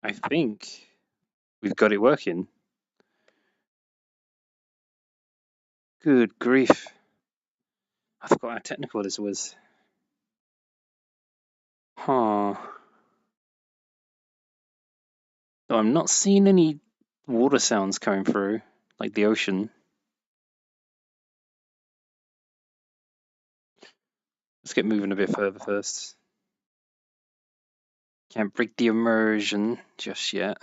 I think we've got it working. Good grief. I forgot how technical this was. Huh. So I'm not seeing any water sounds coming through, like the ocean. Let's get moving a bit further first. Can't break the immersion just yet.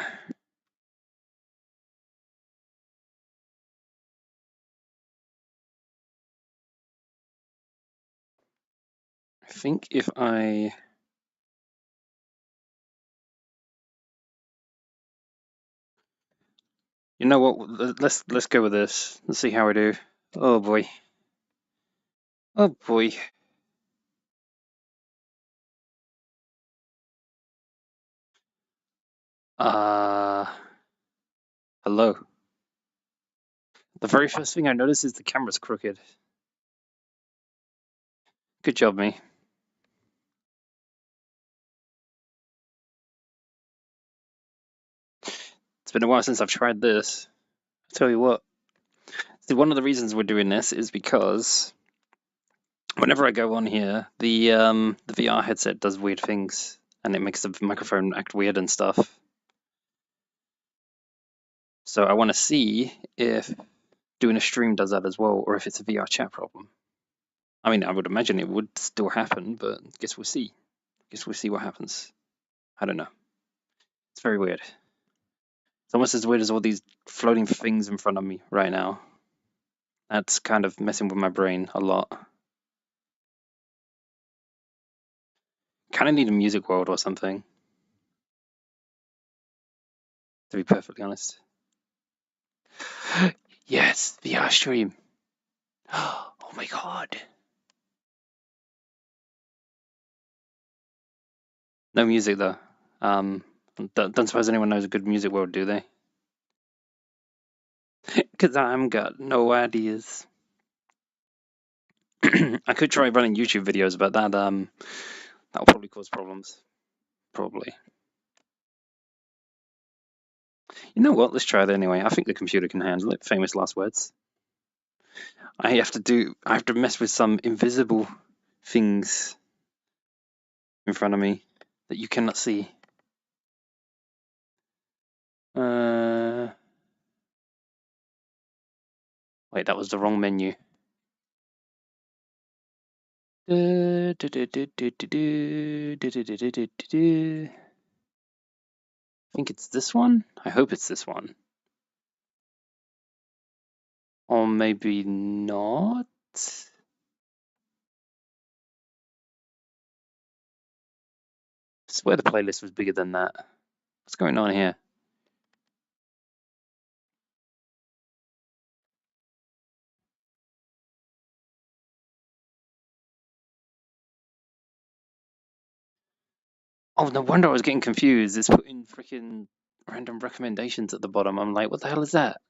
I think if I... You know what? Let's go with this. Let's see how we do. Oh boy. Oh boy. Uh, hello. The very first thing I notice is the camera's crooked. Good job, me. It's been a while since I've tried this. I'll tell you what. See, one of the reasons we're doing this is because whenever I go on here, the VR headset does weird things, and it makes the microphone act weird and stuff. So I want to see if doing a stream does that as well, or if it's a VR chat problem. I mean, I would imagine it would still happen, but guess we'll see. Guess we'll see what happens. I don't know. It's very weird. It's almost as weird as all these floating things in front of me right now. That's kind of messing with my brain a lot. Kind of need a music world or something, to be perfectly honest. Yes, VR stream. Oh my god. No music though. Don't suppose anyone knows a good music world, do they? Because I'm got no ideas. I could try running YouTube videos, but that'll probably cause problems. Probably. You know what? Let's try it anyway. I think the computer can handle it. Famous last words. I have to mess with some invisible things in front of me that you cannot see. Wait, that was the wrong menu. I think it's this one. I hope it's this one. Or maybe not. I swear the playlist was bigger than that. What's going on here? Oh, no wonder I was getting confused. It's putting freaking random recommendations at the bottom. I'm like, what the hell is that?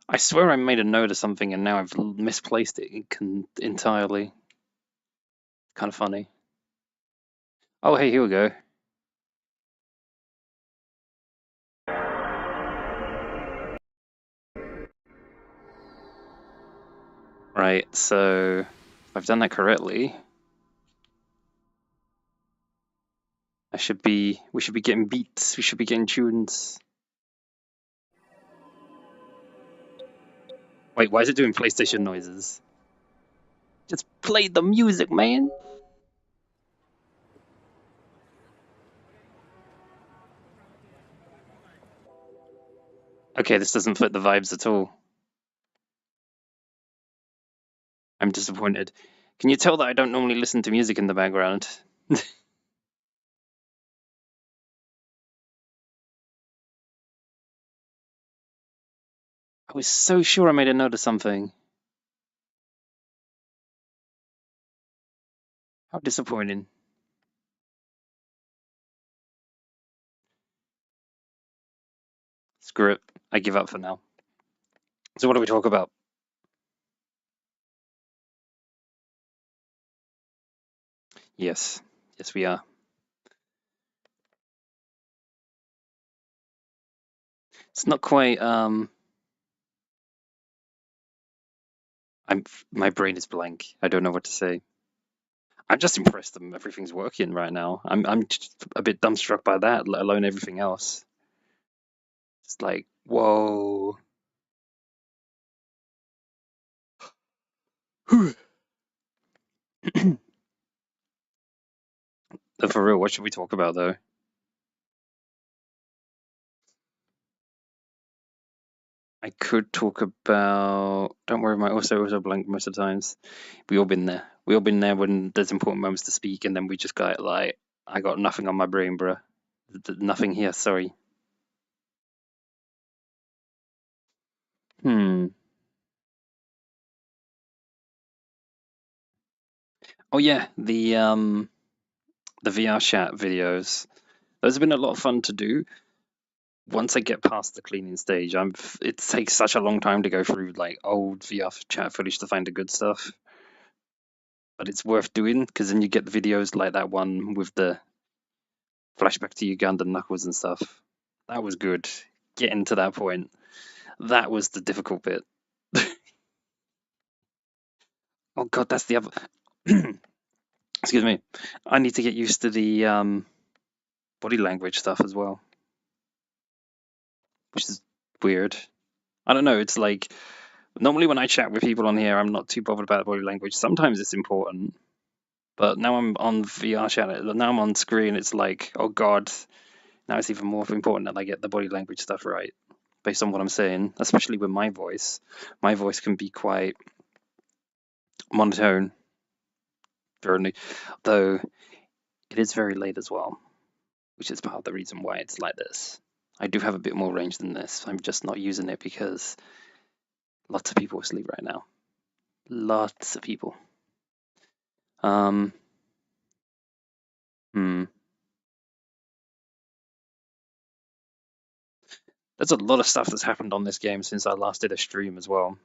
I swear I made a note of something and now I've misplaced it entirely. Kind of funny. Oh, hey, here we go. Right, so if I've done that correctly, we should be getting beats, we should be getting tunes. Wait, why is it doing PlayStation noises? Just play the music, man. Okay, this doesn't fit the vibes at all. I'm disappointed. Can you tell that I don't normally listen to music in the background? I was so sure I made a note of something. How disappointing. Screw it. I give up for now. So what do we talk about? Yes, yes, we are. It's not quite. I'm. My brain is blank. I don't know what to say. I'm just impressed that everything's working right now. I'm just a bit dumbstruck by that, let alone everything else. It's like, whoa. For real, what should we talk about though? I could talk about. Don't worry, my also blank most of the times. We all been there. We all been there when there's important moments to speak, and then we just got like, I got nothing on my brain, bruh. Nothing here. Sorry. Hmm. Oh yeah, the VR chat videos. Those have been a lot of fun to do. Once I get past the cleaning stage, it takes such a long time to go through like old VR chat footage to find the good stuff. But it's worth doing because then you get the videos like that one with the flashback to Uganda knuckles and stuff. That was good. Getting to that point, that was the difficult bit. Oh god, that's the other. Excuse me. I need to get used to the body language stuff as well, which is weird. I don't know. It's like normally when I chat with people on here, I'm not too bothered about body language. Sometimes it's important, but now I'm on VR chat. Now I'm on screen. It's like, oh god, now it's even more important that I get the body language stuff right based on what I'm saying, especially with my voice. My voice can be quite monotone, though it is very late as well, which is part of the reason why it's like this. I do have a bit more range than this. I'm just not using it because lots of people are asleep right now. Lots of people. Um, hmm. There's a lot of stuff that's happened on this game since I last did a stream as well.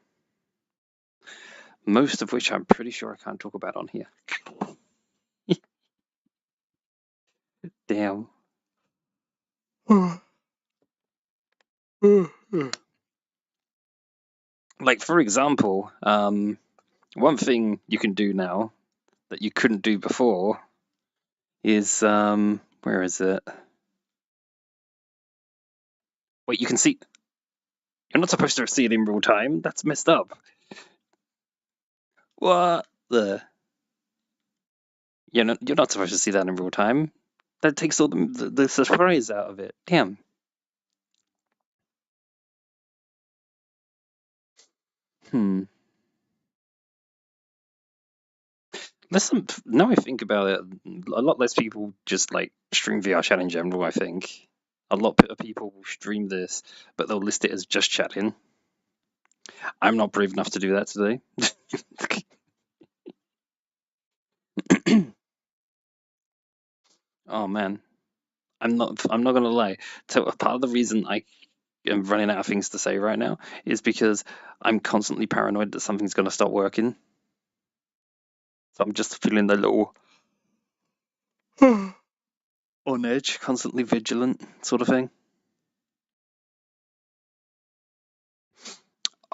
Most of which I'm pretty sure I can't talk about on here. Damn. Like for example, one thing you can do now that you couldn't do before is where is it? Wait, you can see. You're not supposed to see it in real time. That's messed up. What the? You're not supposed to see that in real time. That takes all the surprise out of it. Damn. Hmm. Listen, now I think about it, a lot less people just like stream VR chat in general, I think. A lot of people will stream this, but they'll list it as just chatting. I'm not brave enough to do that today. Oh man, I'm not gonna lie. So a part of the reason I am running out of things to say right now is because I'm constantly paranoid that something's gonna stop working. So I'm just feeling a little on edge, constantly vigilant sort of thing.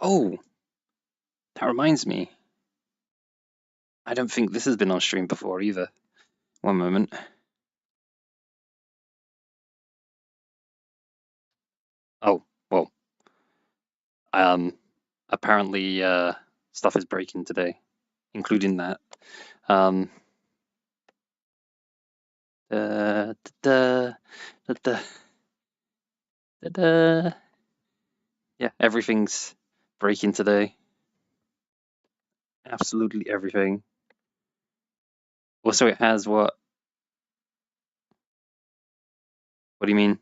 Oh, that reminds me. I don't think this has been on stream before either. One moment. Oh, well, um, apparently stuff is breaking today, including that. Um, da, da, da, da, da, da. Yeah, everything's breaking today. Absolutely everything. Also, it has what? What do you mean?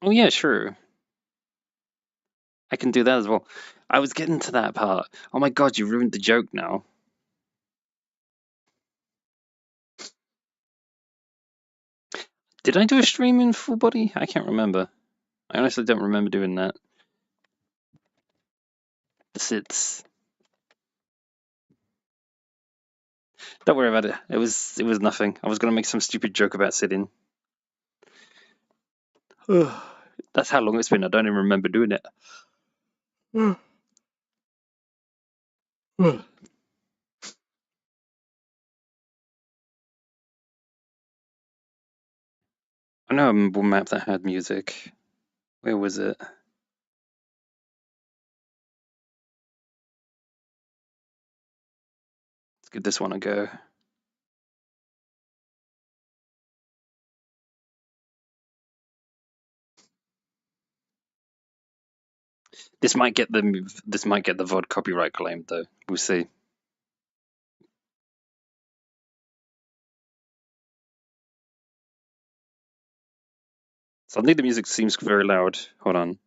Oh yeah, sure. I can do that as well. I was getting to that part. Oh my god, you ruined the joke now. Did I do a stream in full body? I can't remember. I honestly don't remember doing that. The sits. Don't worry about it. It was nothing. I was gonna make some stupid joke about sitting. That's how long it's been. I don't even remember doing it. I know a map that had music. Where was it? Let's give this one a go. This might get the VOD copyright claim though. We'll see. Suddenly the music seems very loud. Hold on.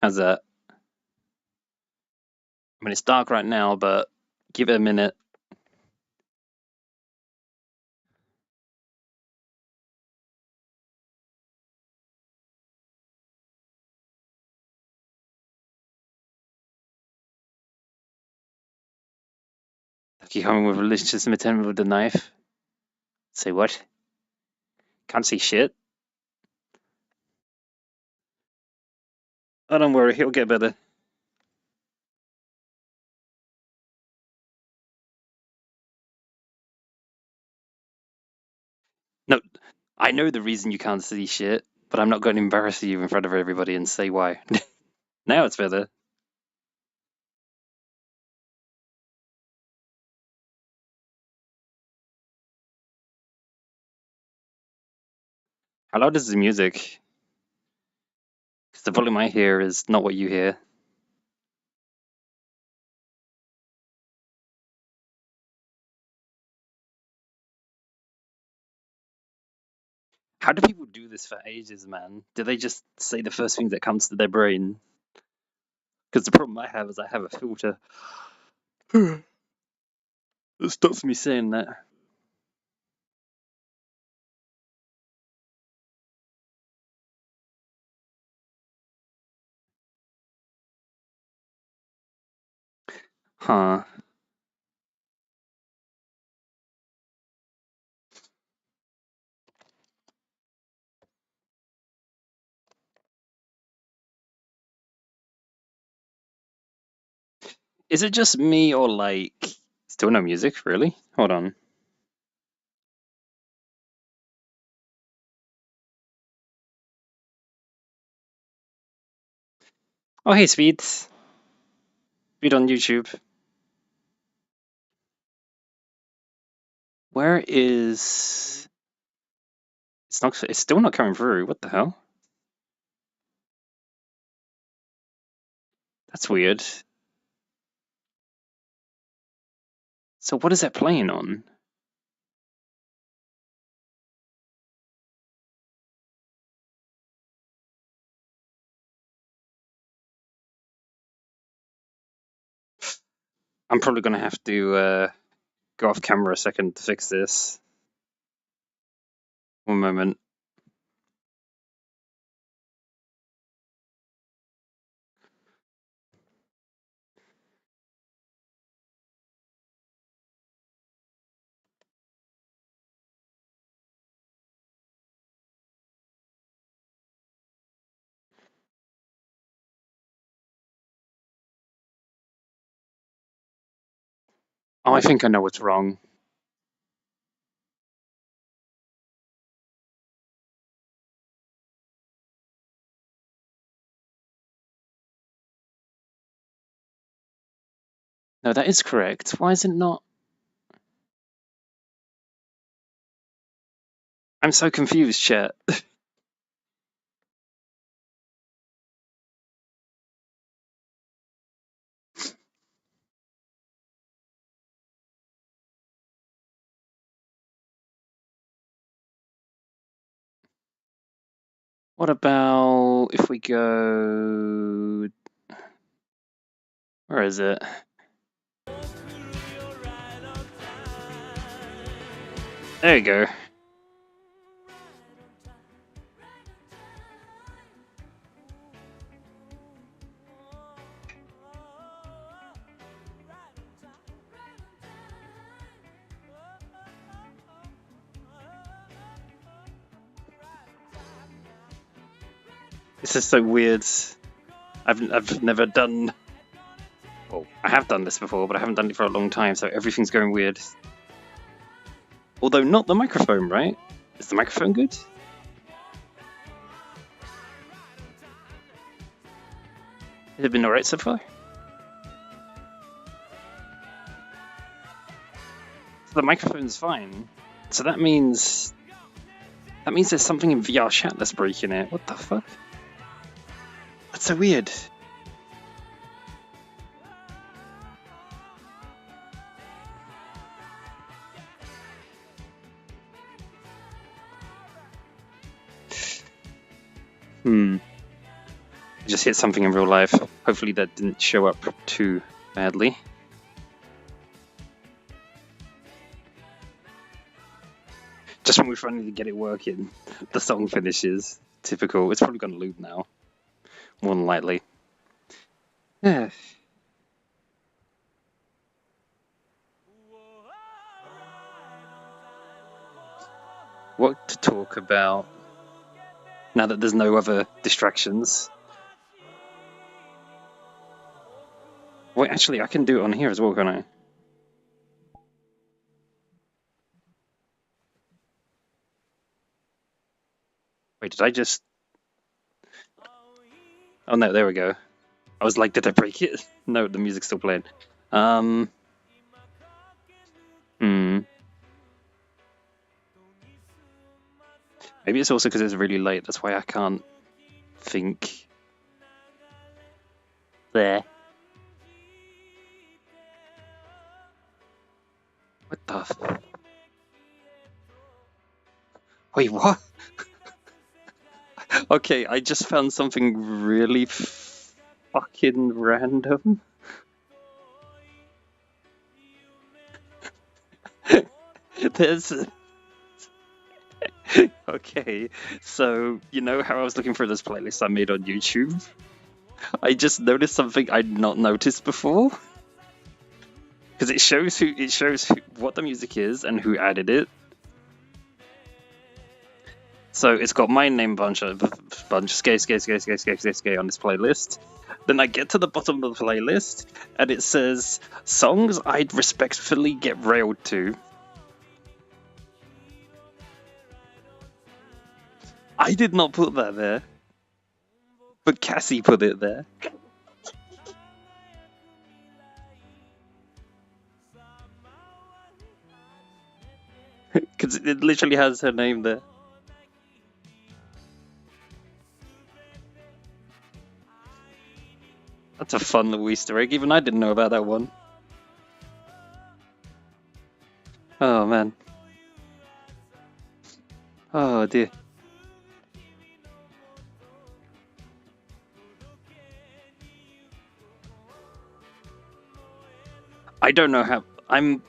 How's that? I mean, it's dark right now, but give it a minute. Keep coming with malicious intent with the knife. Say what? Can't see shit. Oh, don't worry, it'll get better. No, I know the reason you can't see shit, but I'm not going to embarrass you in front of everybody and say why. Now it's better. How loud is the music? Because the volume I hear is not what you hear. How do people do this for ages, man? Do they just say the first thing that comes to their brain? Because the problem I have is I have a filter that stops me saying that. Huh. Is it just me or like still no music, really? Hold on. Oh hey Speed. Speed on YouTube. Where is it's still not coming through. What the hell? That's weird. So what is that playing on? I'm probably gonna have to go off camera a second to fix this. One moment. Oh, I think I know what's wrong. No, that is correct. Why is it not? I'm so confused, chat. What about if we go... Where is it? There you go. This is so weird. I've never done. Well, I have done this before, but I haven't done it for a long time, so everything's going weird. Although not the microphone, right? Is the microphone good? Has it been alright so far? So the microphone's fine. So that means there's something in VR chat that's breaking it. What the fuck? That's so weird. I just hit something in real life. Hopefully that didn't show up too badly. Just when we finally get it working, the song finishes. Typical. It's probably going to loop now. More than likely. Yeah. What to talk about now that there's no other distractions? Wait, actually, I can do it on here as well, can't I? Wait, did I just... Oh no, there we go. I was like, did I break it? No, the music's still playing. Maybe it's also because it's really late, that's why I can't think. There. What the... Wait, what? Okay, I just found something really fucking random. There's... Okay, so you know how I was looking for this playlist I made on YouTube? I just noticed something I'd not noticed before. Because it shows what the music is and who added it. So it's got my name bunch Skay on this playlist. Then I get to the bottom of the playlist and it says songs I'd respectfully get railed to. I did not put that there, but Cassie put it there. Because it literally has her name there. That's a fun little Easter egg. Even I didn't know about that one. Oh man. Oh dear. I don't know how. I'm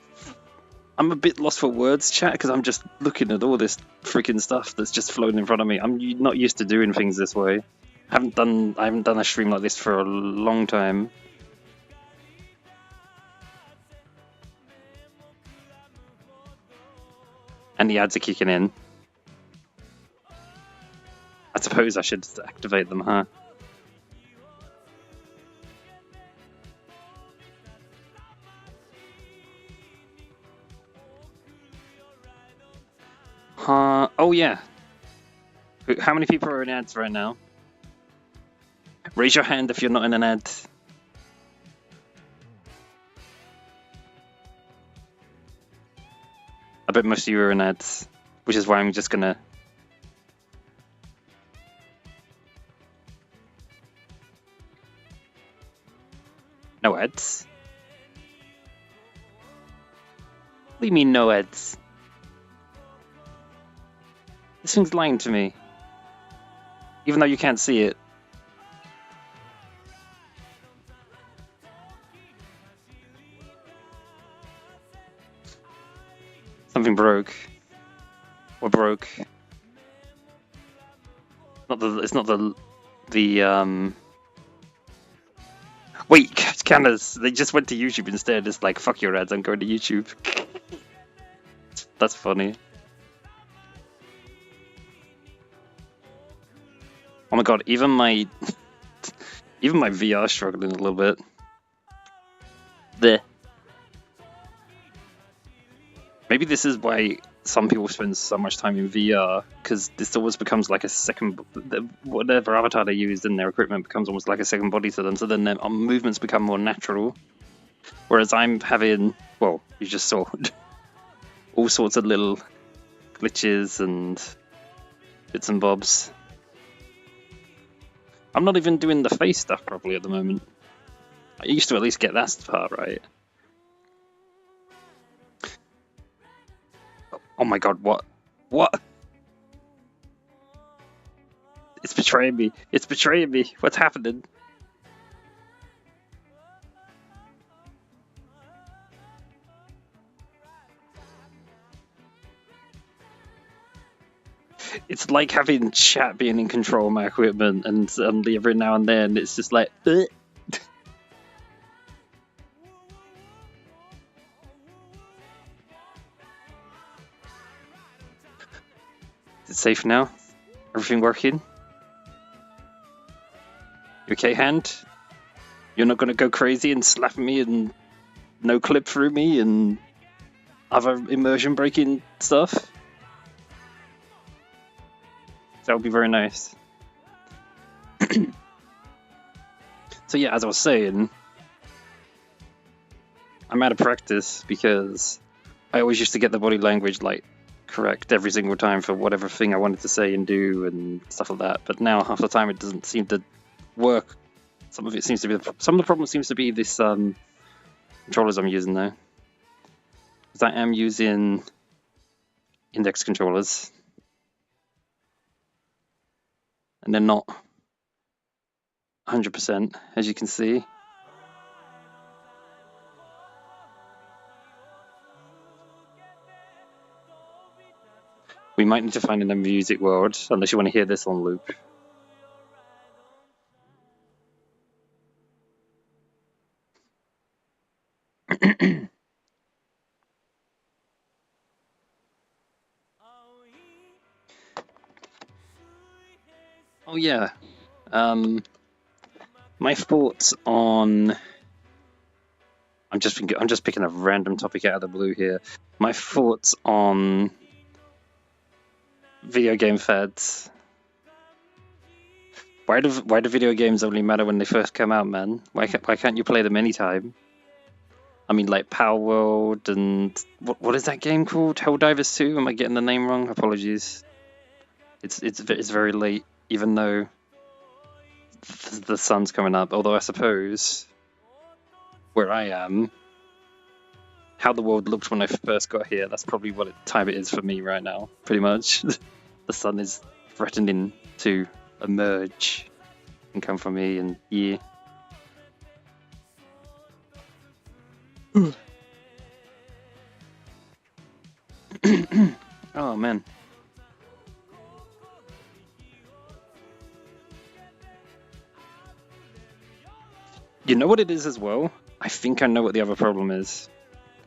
a bit lost for words, chat, because I'm just looking at all this freaking stuff that's just floating in front of me. I'm not used to doing things this way. I haven't done a stream like this for a long time. And the ads are kicking in. I suppose I should activate them, huh? Oh yeah. How many people are in ads right now? Raise your hand if you're not in an ad. I bet most of you are in ads, which is why I'm just gonna... No ads? What do you mean no ads? This thing's lying to me. Even though you can't see it. Something broke. We're broke. It's not the Wait, Candace, they just went to YouTube instead. It's like, fuck your ads, I'm going to YouTube. That's funny. Oh my god, even my VR is struggling a little bit. There. Maybe this is why some people spend so much time in VR, because this always becomes like a second, whatever avatar they use in their equipment becomes almost like a second body to them, so then their movements become more natural. Whereas I'm having, well, you just saw all sorts of little glitches and bits and bobs. I'm not even doing the face stuff properly at the moment. I used to at least get that part right. Oh my god, what? What? It's betraying me. It's betraying me. What's happening? It's like having chat being in control of my equipment, and suddenly every now and then it's just like, Is it safe now? Everything working? You okay, hand? You're not gonna go crazy and slap me and no clip through me and other immersion breaking stuff? That would be very nice. So yeah, as I was saying, I'm out of practice because I always used to get the body language like correct every single time for whatever thing I wanted to say and do and stuff like that. But now half the time it doesn't seem to work. Some of it seems to be some of the problem seems to be this controllers I'm using now, because I am using index controllers. And they're not 100%, as you can see. We might need to find in a music world, unless you want to hear this on loop. Oh yeah. My thoughts on... I'm just picking a random topic out of the blue here. My thoughts on video game fads. Why do video games only matter when they first come out, man? Why can't you play them anytime? I mean, like Power World and what is that game called? Helldivers 2? Am I getting the name wrong? Apologies. It's very late, even though the sun's coming up. Although I suppose where I am, how the world looked when I first got here, that's probably what time it is for me right now. Pretty much, the sun is threatening to emerge and come for me, and yeah. Oh man. You know what it is as well? I think I know what the other problem is.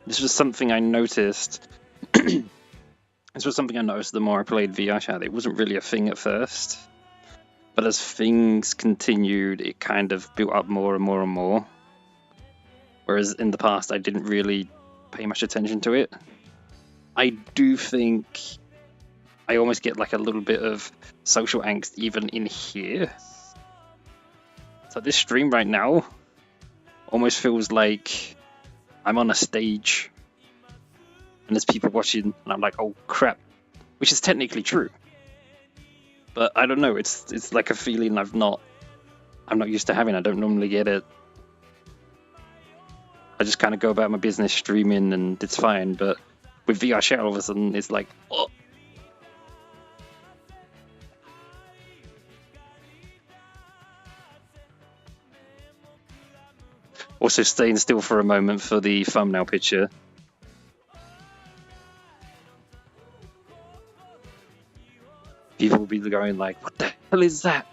This was something I noticed. This was something I noticed the more I played VR Chat. It wasn't really a thing at first, but as things continued, it kind of built up more and more and more. Whereas in the past, I didn't really pay much attention to it. I do think I almost get like a little bit of social angst even in here. So this stream right now almost feels like I'm on a stage and there's people watching and I'm like, oh crap, which is technically true. But I don't know, it's like a feeling I'm not used to having. I don't normally get it. I just kind of go about my business streaming and it's fine, but with VR Chat all of a sudden it's like, oh. Also staying still for a moment for the thumbnail picture. be going like, what the hell is that?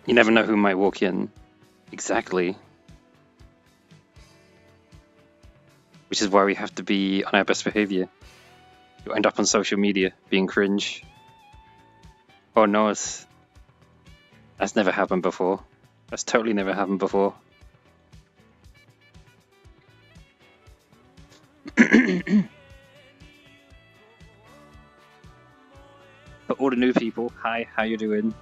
You never know who might walk in. Exactly. Which is why we have to be on our best behavior. You'll end up on social media being cringe. Oh no, that's never happened before. That's totally never happened before. For all the new people, hi, how you doing?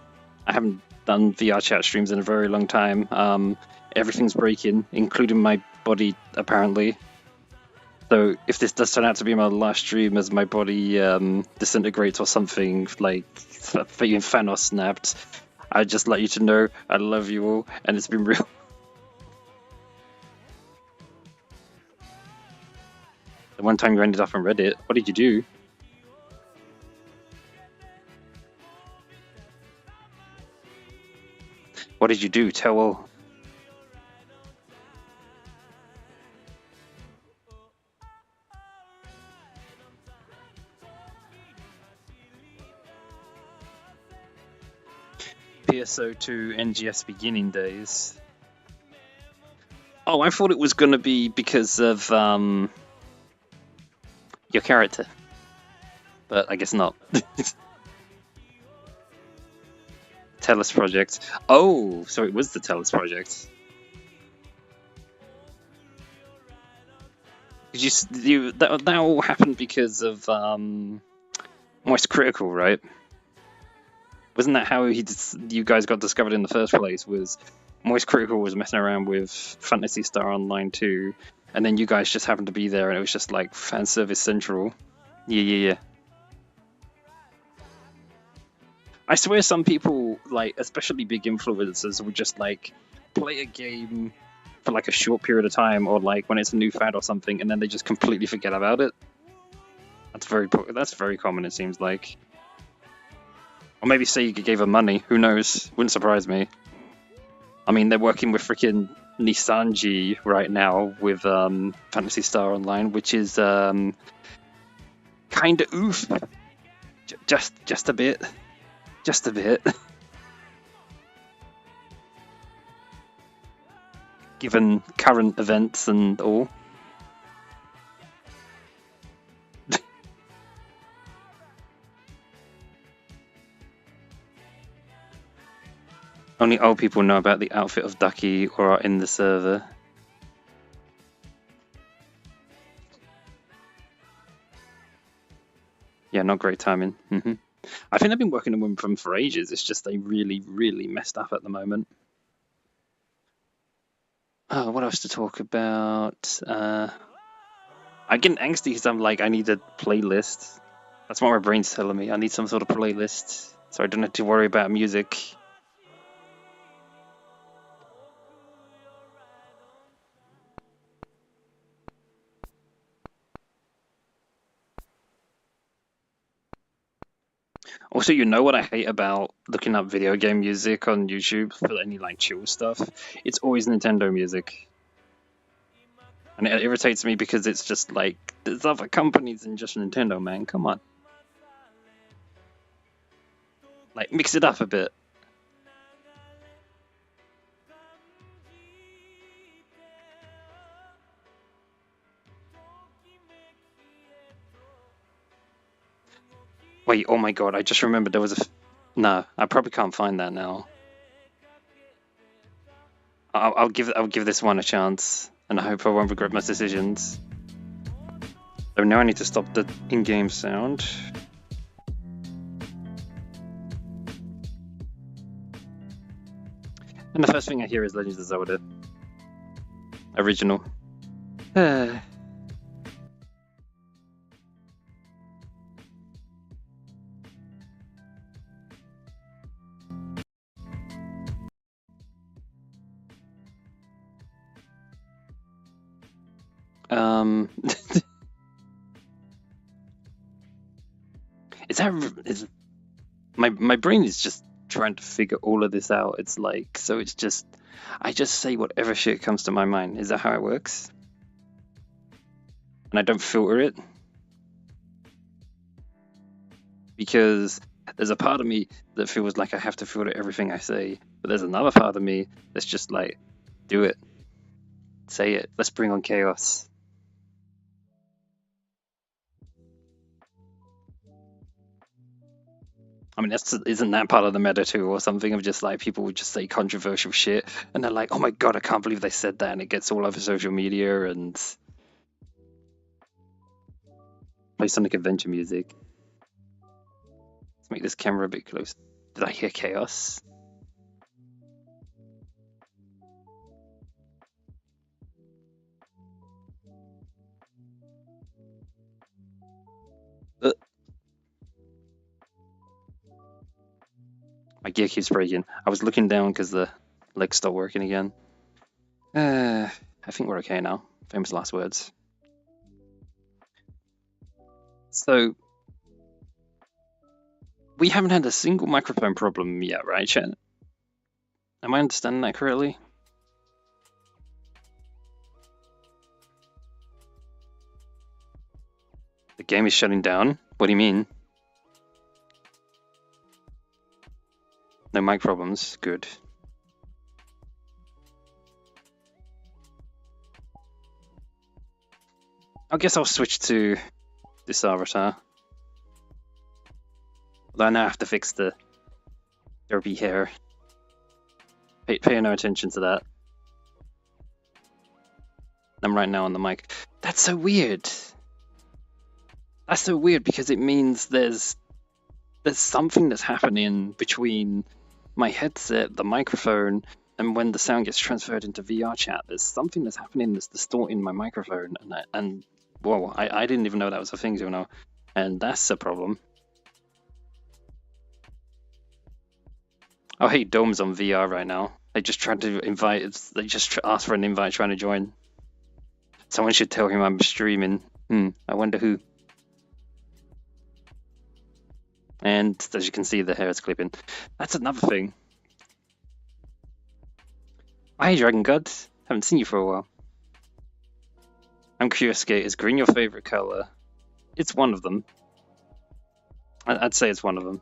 I haven't done VR chat streams in a very long time. Everything's breaking, including my body, apparently. So if this does turn out to be my last stream as my body disintegrates or something, like being Thanos snapped, I'd just like you to know I love you all, and it's been real. The one time you ended up on Reddit, what did you do? What did you do? Tell all. PSO2 NGS beginning days. Oh, I thought it was gonna be because of your character, but I guess not. Tellus project. Oh, so it was the Tellus project. That all happened because of Moist Critical, right? Wasn't that how you guys got discovered in the first place? Was Moist Critical was messing around with Phantasy Star Online 2, and then you guys just happened to be there, and it was just like fan service central. Yeah. I swear some people, like, especially big influencers, would just like play a game for like a short period of time, or like when it's a new fad or something, and then they just completely forget about it. That's very common, it seems like. Or maybe Sega gave them money. Who knows? Wouldn't surprise me. I mean, they're working with freaking Nisanji right now with Phantasy Star Online, which is kind of oof. Just a bit. Just a bit. Given current events and all. Only old people know about the outfit of Ducky or are in the server. Yeah, not great timing. I think I've been working with them for ages. It's just they really, really messed up at the moment. Oh, what else to talk about? I'm getting angsty because I'm like, I need a playlist. That's what my brain's telling me. I need some sort of playlist so I don't have to worry about music. Also, you know what I hate about looking up video game music on YouTube for any like chill stuff? It's always Nintendo music. And it irritates me because it's just like, there's other companies than just Nintendo, man. Come on. Like, mix it up a bit. Wait, oh my god, I just remembered there was a... No, I probably can't find that now. I'll give this one a chance, and I hope I won't regret my decisions. So now I need to stop the in-game sound. And the first thing I hear is Legends of Zelda. Original. Is my brain is just trying to figure all of this out. It's like, so it's just, I just say whatever shit comes to my mind. Is that how it works? and I don't filter it, because there's a part of me that feels like I have to filter everything I say, but there's another part of me that's just like, do it, say it, let's bring on chaos. I mean, isn't that part of the meta too, or something, of just like people would just say controversial shit, and they're like, oh my god, I can't believe they said that, and it gets all over social media, and play Sonic Adventure music. Let's make this camera a bit close. Did I hear chaos? My gear keeps breaking. I was looking down because the legs stopped working again. I think we're okay now. Famous last words. So, we haven't had a single microphone problem yet, right, chat? Am I understanding that correctly? The game is shutting down? What do you mean? No mic problems. Good. I guess I'll switch to this avatar. Although I now have to fix the derpy hair. Pay no attention to that. I'm right now on the mic. That's so weird. That's so weird because it means there's something that's happening between my headset, the microphone, and when the sound gets transferred into VR chat. There's something that's happening that's distorting my microphone, and whoa, I didn't even know that was a thing, you know, and that's a problem. Oh hey, Dome's on VR right now. They just tried to invite. They just asked for an invite, trying to join. Someone should tell him I'm streaming. I wonder who. And as you can see, the hair is clipping. That's another thing. Hi, Dragon God. Haven't seen you for a while. I'm curious, Skate, is green your favorite color? It's one of them. I'd say it's one of them.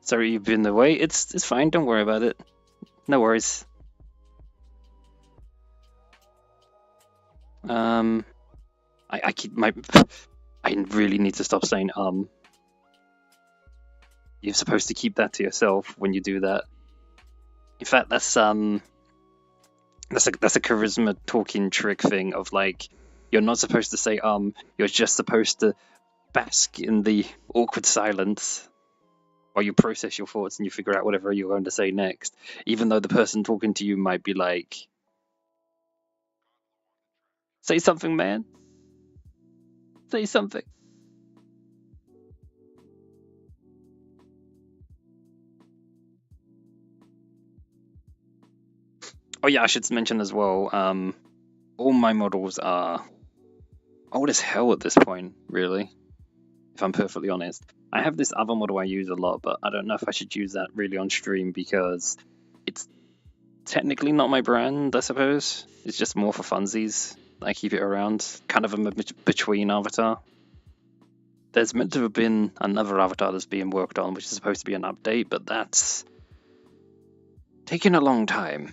Sorry you've been away. It's fine. Don't worry about it. No worries. I keep my. I really need to stop saying You're supposed to keep that to yourself when you do that. In fact, that's a charisma talking trick thing of like, you're not supposed to say you're just supposed to bask in the awkward silence while you process your thoughts and you figure out whatever you're going to say next, even though the person talking to you might be like, say something, man. Say something. Oh yeah, I should mention as well, all my models are old as hell at this point, really, if I'm perfectly honest. I have this other model I use a lot, but I don't know if I should use that really on stream because it's technically not my brand, I suppose. It's just more for funsies. I keep it around, kind of a between avatar. There's meant to have been another avatar that's being worked on, which is supposed to be an update, but that's taking a long time.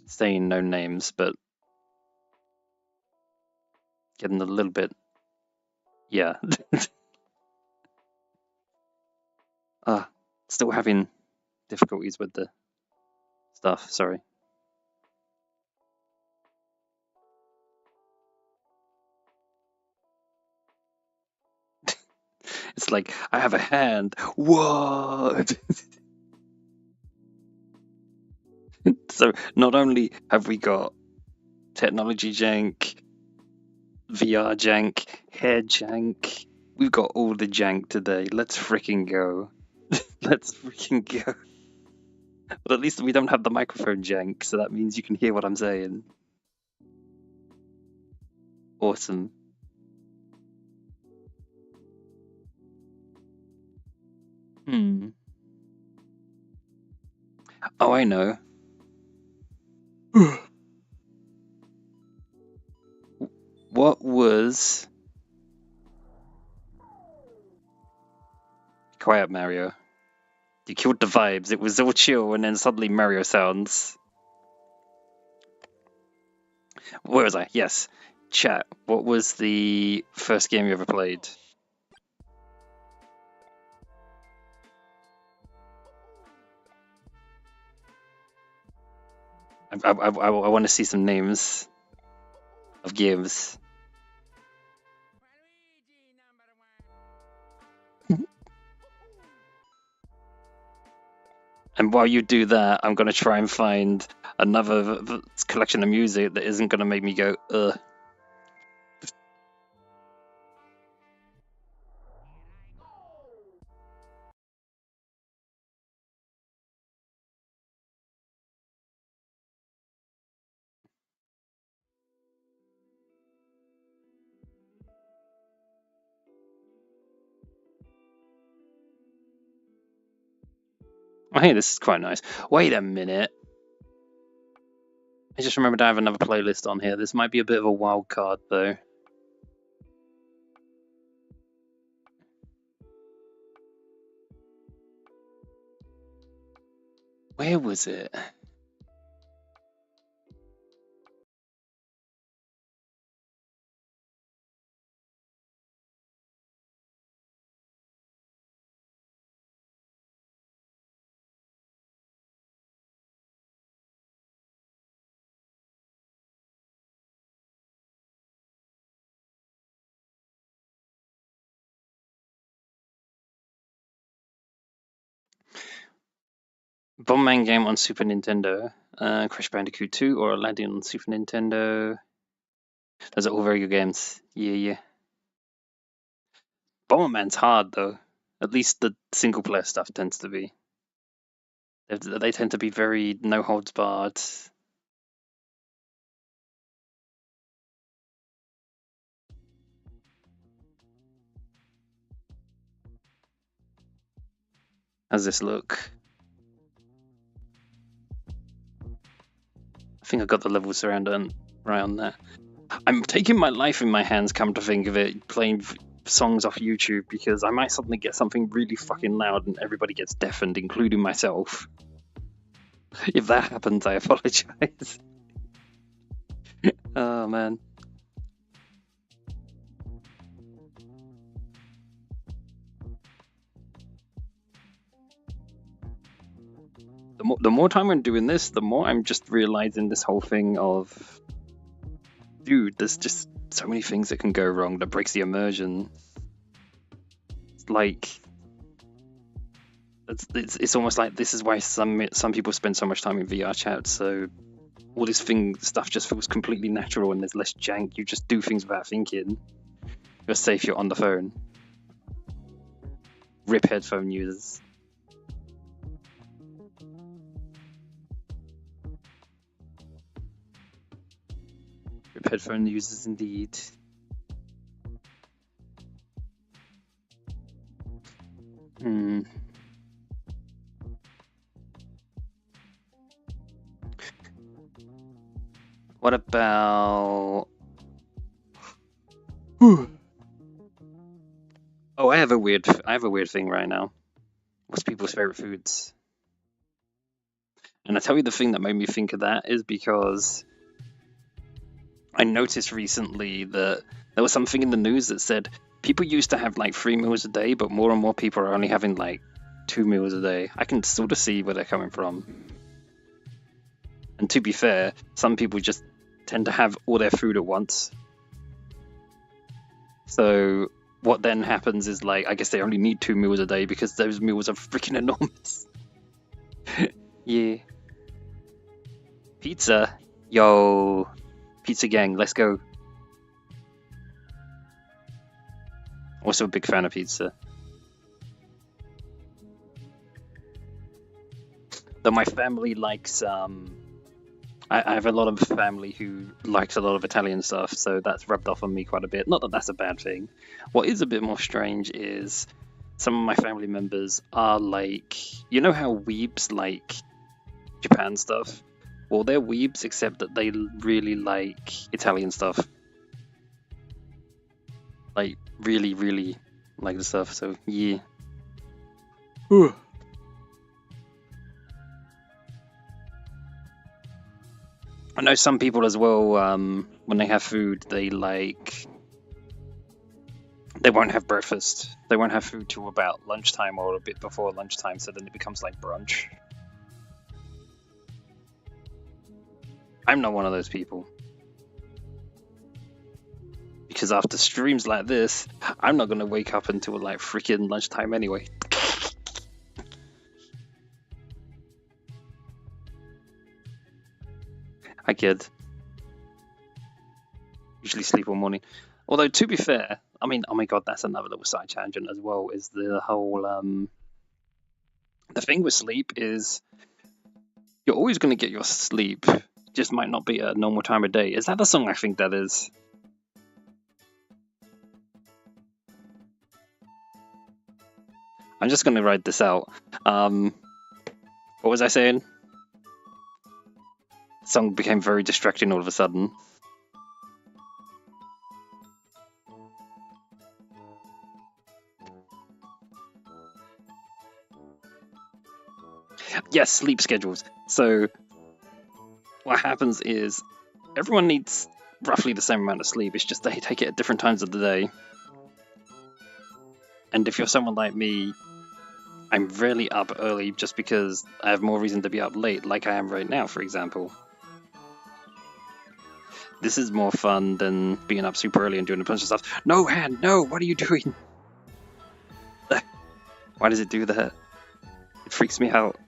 Saying no names, but getting a little bit, yeah. Still having difficulties with the stuff, sorry. It's like, I have a hand. What? So not only have we got technology jank, VR jank, hair jank, we've got all the jank today. Let's freaking go. Let's freaking go. But at least we don't have the microphone jank, so that means you can hear what I'm saying. Awesome. Hmm. Oh, I know. What was... Quiet, Mario. You killed the vibes. It was all chill, and then suddenly Mario sounds. Where was I? Yes. Chat. What was the first game you ever played? I want to see some names of games. And while you do that, I'm going to try and find another collection of music that isn't going to make me go, ugh. Oh, hey, this is quite nice. Wait a minute. I just remembered I have another playlist on here. This might be a bit of a wild card, though. Where was it? Bomberman game on Super Nintendo, Crash Bandicoot 2, or Aladdin on Super Nintendo. Those are all very good games. Yeah. Bomberman's hard, though. At least the single player stuff tends to be. They tend to be very no holds barred. How's this look? I think I got the levels around right on there. I'm taking my life in my hands, come to think of it, playing songs off YouTube, because I might suddenly get something really fucking loud and everybody gets deafened, including myself. If that happens, I apologize. Oh, man. The more time I'm doing this, the more I'm just realizing this whole thing of, dude, there's just so many things that can go wrong that breaks the immersion. It's like, it's almost like this is why some people spend so much time in VR chat. So all this stuff just feels completely natural and there's less jank. You just do things without thinking. You're safe. You're on the phone. Rip headphone users. Rip headphone users indeed. What about... Oh, I have a weird thing right now. What's people's favorite foods? And I tell you, the thing that made me think of that is because I noticed recently that there was something in the news that said people used to have like 3 meals a day, but more and more people are only having like 2 meals a day. I can sort of see where they're coming from. And to be fair, some people just tend to have all their food at once. So what then happens is, like, I guess they only need 2 meals a day because those meals are freaking enormous. Yeah. Pizza. Yo. Pizza gang, let's go. Also a big fan of pizza. Though my family likes, I have a lot of family who likes a lot of Italian stuff, so that's rubbed off on me quite a bit. Not that that's a bad thing. What is a bit more strange is some of my family members are like, you know how weebs like Japan stuff? Well, they're weebs, except that they really like Italian stuff. Like, really, really like the stuff, so yeah. I know some people as well, when they have food, they won't have breakfast. They won't have food till about lunchtime or a bit before lunchtime, so then it becomes like brunch. I'm not one of those people. Because after streams like this, I'm not gonna wake up until like freaking lunchtime anyway. I kid. Usually sleep all morning. Although, to be fair, I mean, oh my god, that's another little side tangent as well, is the whole, the thing with sleep is you're always going to get your sleep, just might not be a normal time of day. Is that the song? I think that is. I'm just going to write this out. What was I saying? The song became very distracting all of a sudden. Yes, sleep schedules. So what happens is everyone needs roughly the same amount of sleep. It's just they take it at different times of the day. And if you're someone like me, I'm rarely up early just because I have more reason to be up late, like I am right now, for example. This is more fun than being up super early and doing a bunch of stuff. No, Han, no, what are you doing? Why does it do that? It freaks me out.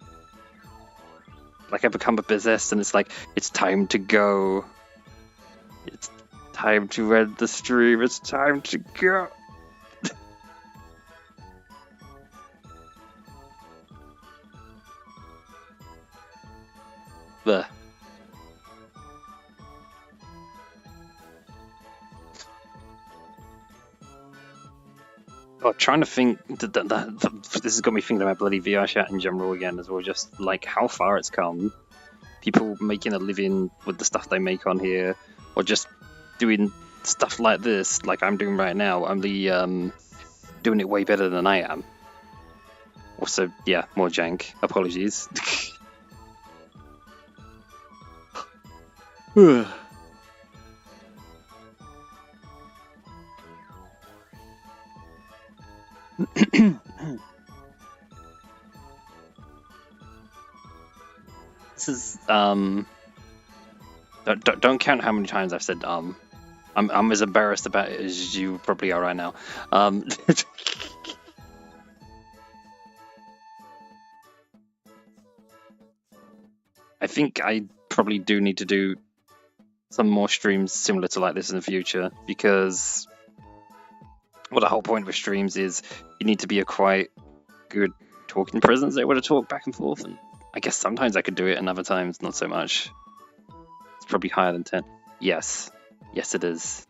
Like I become possessed and it's like, it's time to go. It's time to end the stream. It's time to go. Bleh. Oh, trying to think, this has got me thinking about bloody VR chat in general again as well, just like how far it's come. People making a living with the stuff they make on here, or just doing stuff like this, like I'm doing right now, only doing it way better than I am. Also, yeah, more jank. Apologies. This is don't count how many times I've said I'm as embarrassed about it as you probably are right now. I think I probably do need to do some more streams similar to like this in the future, because well, the whole point of streams is you need to be a quite good talking presence able to talk back and forth, and I guess sometimes I could do it and other times not so much. It's probably higher than 10. Yes. Yes, it is.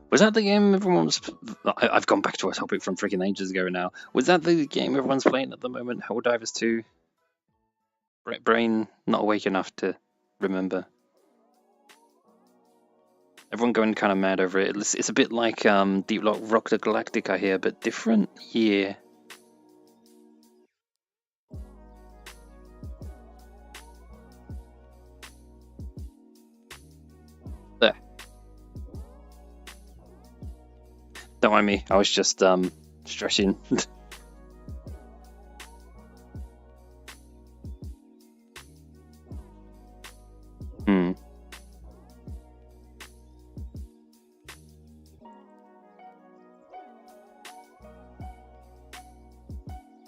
Was that the game everyone was... I've gone back to a topic from freaking ages ago now. Was that the game everyone's playing at the moment? Helldivers 2? Brain not awake enough to remember. Everyone going kind of mad over it. It's a bit like Deep Rock the Galactica here, but different? Yeah. There. Don't mind me, I was just stretching.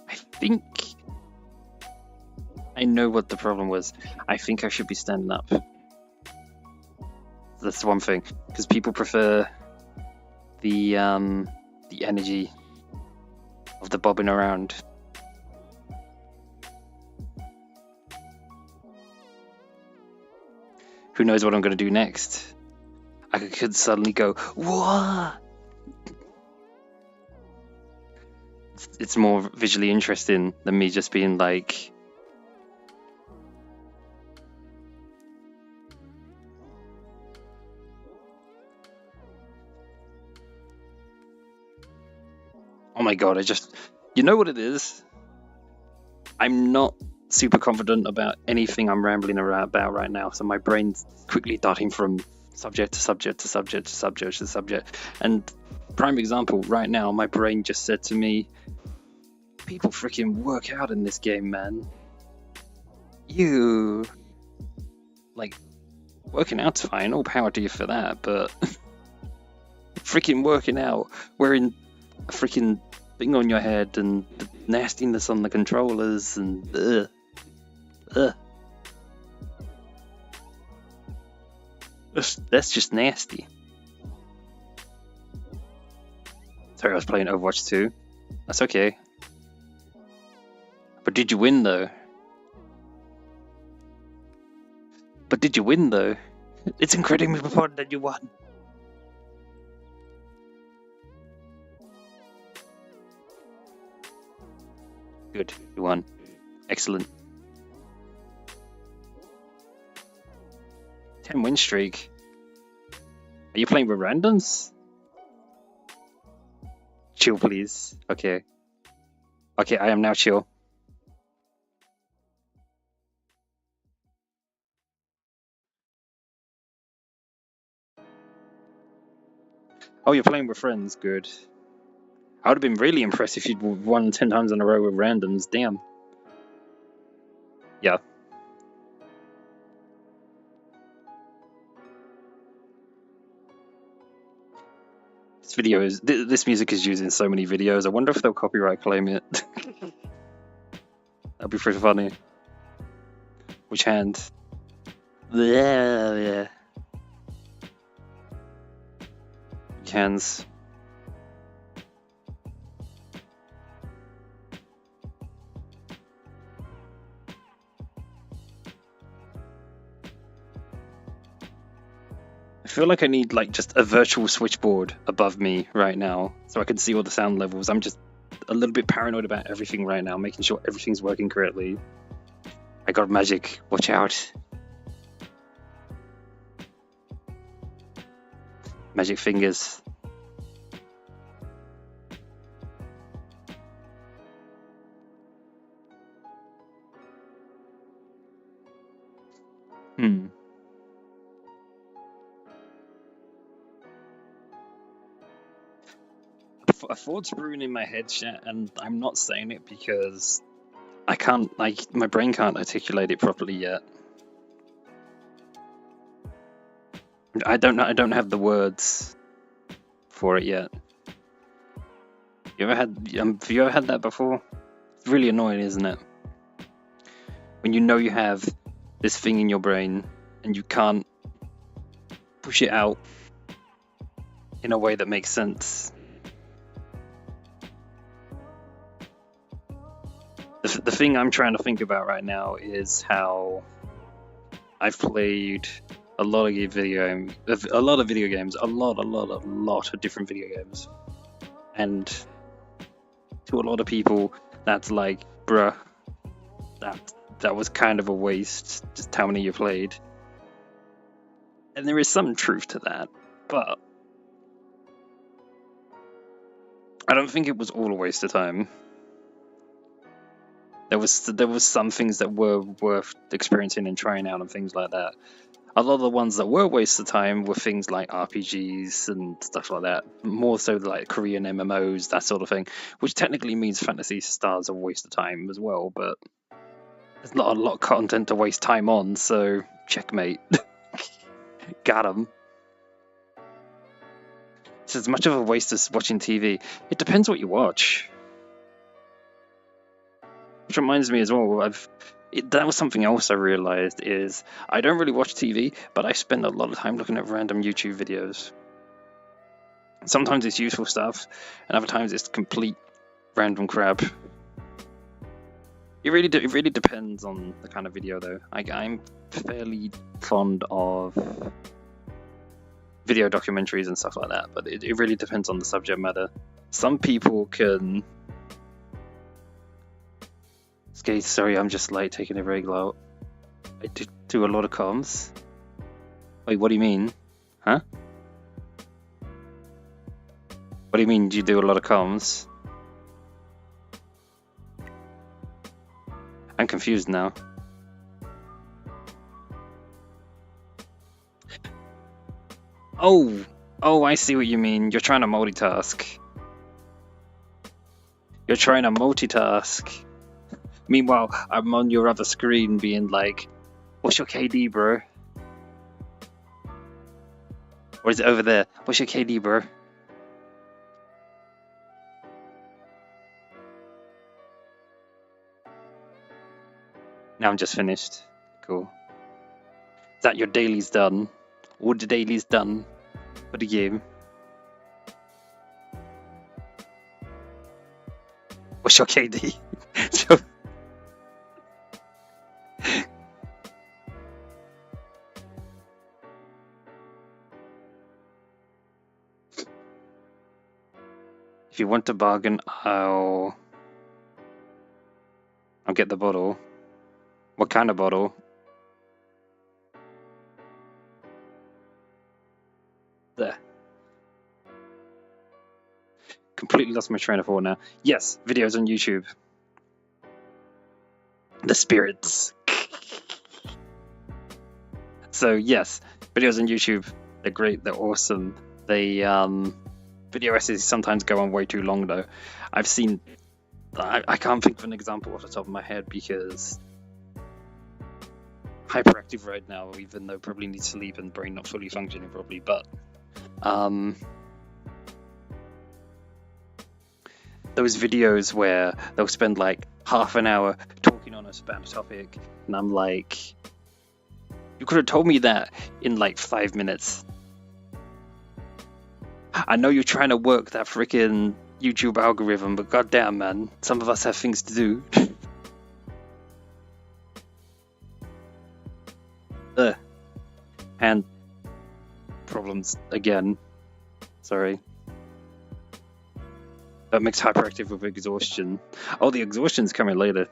I think I know what the problem was. I think I should be standing up. That's one thing, because people prefer the energy of the bobbing around. Who knows what I'm going to do next? I could suddenly go, what? It's more visually interesting than me just being like, oh my god, you know what it is? I'm not super confident about anything I'm rambling about right now, so my brain's quickly darting from subject to subject to subject to subject to subject. And prime example, right now, my brain just said to me, people freaking work out in this game, man. You, like, working out's fine, all power to you for that, but freaking working out, wearing a freaking thing on your head and the nastiness on the controllers and that's just nasty. Sorry, I was playing Overwatch 2. That's okay. But did you win though? It's incredibly important that you won. Good, you won. Excellent. 10 win streak. Are you playing with randoms? Chill, please. Okay. Okay, I am now chill. Oh, you're playing with friends. Good. I would have been really impressed if you'd won 10 times in a row with randoms. Damn. Yeah. This music is used in so many videos. I wonder if they'll copyright claim it. That'd be pretty funny. Which hand? Yeah. Which hands? I feel like I need like just a virtual switchboard above me right now so I can see all the sound levels. I'm just a little bit paranoid about everything right now, making sure everything's working correctly. I got magic. Watch out. Magic fingers. A thought's brewing in my head, chat, and I'm not saying it because I can't, like, my brain can't articulate it properly yet. I don't have the words for it yet. Have you ever had that before? It's really annoying, isn't it? When you know you have this thing in your brain and you can't push it out in a way that makes sense. The thing I'm trying to think about right now is how I've played a lot of video games, a lot of different video games, and to a lot of people, that's like, bruh, that was kind of a waste. Just how many you played, and there is some truth to that, but I don't think it was all a waste of time. There was some things that were worth experiencing and trying out and things like that. A lot of the ones that were wastes of time were things like RPGs and stuff like that. More so like Korean MMOs, that sort of thing, which technically means Phantasy Star's a waste of time as well, but there's not a lot of content to waste time on, so checkmate. Got 'em. It's as much of a waste as watching TV. It depends what you watch. Which reminds me as well, that was something else I realized is I don't really watch TV, but I spend a lot of time looking at random YouTube videos. Sometimes it's useful stuff, and other times it's complete random crap. It really depends on the kind of video, though. I'm fairly fond of video documentaries and stuff like that, but it really depends on the subject matter. Some people can... Sorry, I'm just like taking a regular out. I do a lot of comms. Wait, what do you mean? Huh? What do you mean you do a lot of comms? I'm confused now. Oh, I see what you mean. You're trying to multitask. You're trying to multitask. Meanwhile, I'm on your other screen being like, what's your KD, bro? Or is it over there? What's your KD, bro? Now I'm just finished. Cool. Is that your daily's done? All the daily's done for the game. What's your KD? If you want to bargain, I'll get the bottle. What kind of bottle? There. Completely lost my train of thought now. Yes, videos on YouTube. The spirits. So yes, videos on YouTube. They're great. They're awesome. They video essays sometimes go on way too long though. I've seen. I can't think of an example off the top of my head because hyperactive right now, even though probably need sleep and brain not fully functioning properly. But those videos where they'll spend like half an hour talking on a spam topic, and I'm like, you could have told me that in like 5 minutes. I know you're trying to work that freaking YouTube algorithm, but goddamn, man, some of us have things to do. And problems again. Sorry. That makes hyperactive with exhaustion. Oh, the exhaustion's coming later.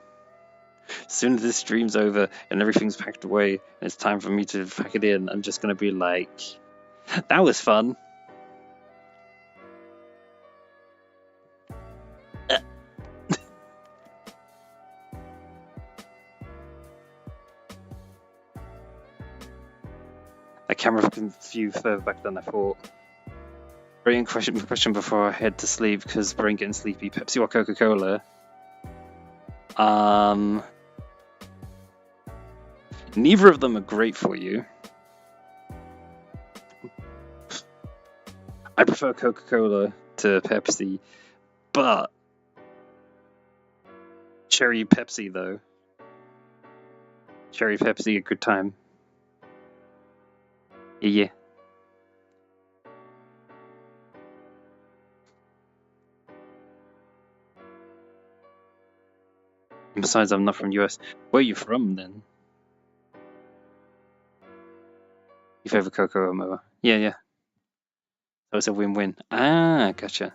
As soon as this stream's over and everything's packed away and it's time for me to pack it in, I'm just gonna be like, that was fun. That camera can view further back than I thought. Brain question before I head to sleep because brain getting sleepy. Pepsi or Coca-Cola? Neither of them are great for you. I prefer Coca-Cola to Pepsi, but cherry Pepsi though. Cherry Pepsi, a good time. Yeah. And besides, I'm not from US. Where are you from then? You favor Coco or Moa? Yeah. So it's a win-win. Ah, gotcha.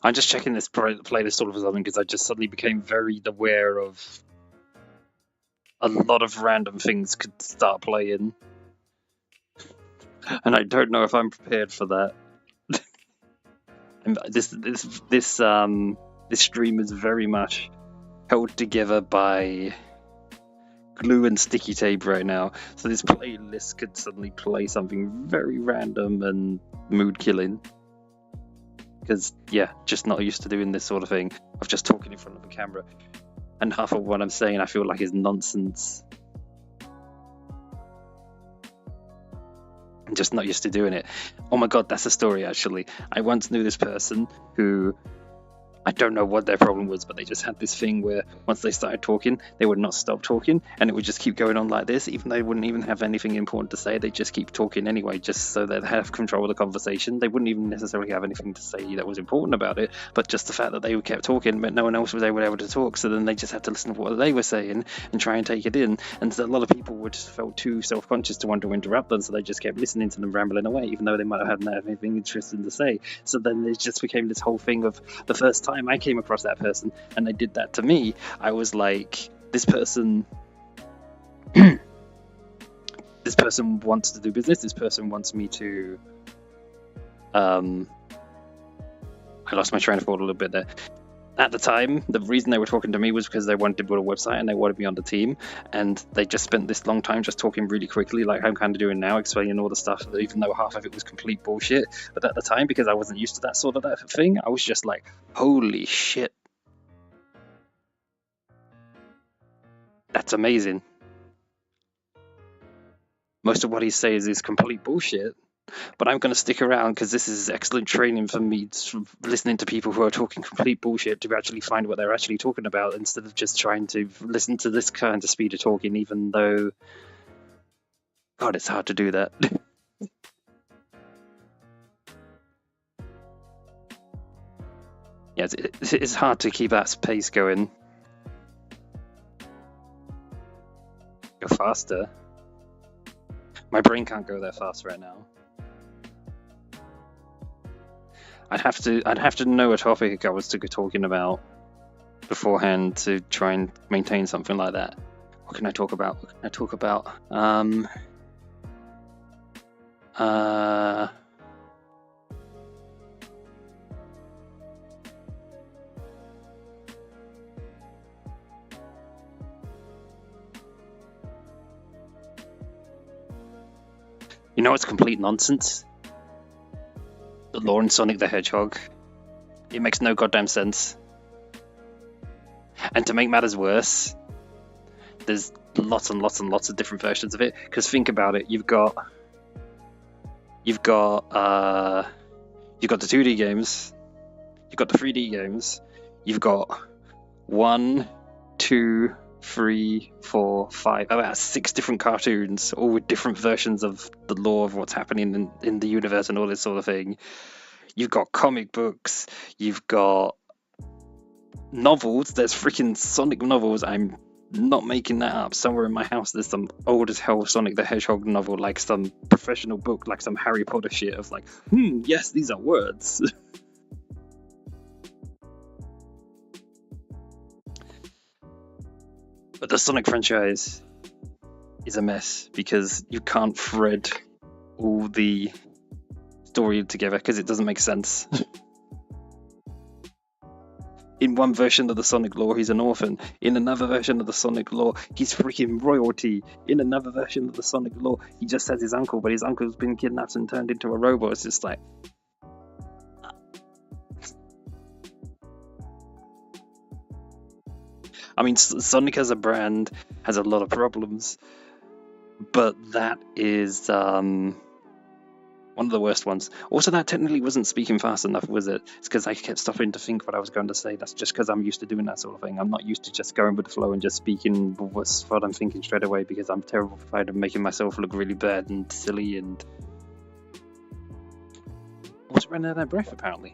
I'm just checking this playlist all of a sudden because I just suddenly became very aware of a lot of random things could start playing. And I don't know if I'm prepared for that. This stream is very much held together by glue and sticky tape right now. So this playlist could suddenly play something very random and mood killing. Because, yeah, just not used to doing this sort of thing of just talking in front of a camera. And half of what I'm saying I feel like is nonsense. I'm just not used to doing it. Oh my god, that's a story actually. I once knew this person who I don't know what their problem was, but they just had this thing where once they started talking, they would not stop talking, and it would just keep going on like this, even though they wouldn't even have anything important to say. They'd just keep talking anyway, just so they'd have control of the conversation. They wouldn't even necessarily have anything to say that was important about it, but just the fact that they kept talking meant no one else was able to talk, so then they just had to listen to what they were saying and try and take it in. And so a lot of people would felt too self-conscious to want to interrupt them, so they just kept listening to them rambling away, even though they might have had anything interesting to say. So then it just became this whole thing of the first time I came across that person and they did that to me, I was like, this person this person wants to do business, this person wants me to I lost my train of thought a little bit there. At the time, the reason they were talking to me was because they wanted to build a website and they wanted me on the team, and they just spent this long time just talking really quickly, like I'm kind of doing now, explaining all the stuff, even though half of it was complete bullshit. But at the time, because I wasn't used to that sort of thing, I was just like, holy shit, that's amazing. Most of what he says is complete bullshit, but I'm going to stick around because this is excellent training for me, listening to people who are talking complete bullshit to actually find what they're actually talking about, instead of just trying to listen to this kind of speed of talking, even though, God, it's hard to do that. Yeah, it's hard to keep that pace going. Go faster. My brain can't go that fast right now. I'd have to know a topic I was talking about beforehand to try and maintain something like that. What can I talk about? You know what's complete nonsense? The lore in Sonic the Hedgehog. It makes no goddamn sense. And to make matters worse, there's lots and lots and lots of different versions of it. Because think about it, you've got the 2D games, you've got the 3D games, you've got 1, 2, 3, 4, 5, about 6 different cartoons, all with different versions of the lore of what's happening in the universe and all this sort of thing. You've got comic books, you've got novels, there's freaking Sonic novels, I'm not making that up. Somewhere in my house there's some old as hell Sonic the Hedgehog novel, like some professional book, like some Harry Potter shit of like, yes, these are words. But the Sonic franchise is a mess because you can't thread all the story together because it doesn't make sense. In one version of the Sonic lore, he's an orphan. In another version of the Sonic lore, he's freaking royalty. In another version of the Sonic lore, he just has his uncle, but his uncle's been kidnapped and turned into a robot. It's just like... I mean, Sonic as a brand has a lot of problems, but that is one of the worst ones. Also, that technically wasn't speaking fast enough, was it? It's because I kept stopping to think what I was going to say. That's just because I'm used to doing that sort of thing. I'm not used to just going with the flow and just speaking what I'm thinking straight away, because I'm terrified of making myself look really bad and silly and... I was running out of breath, apparently.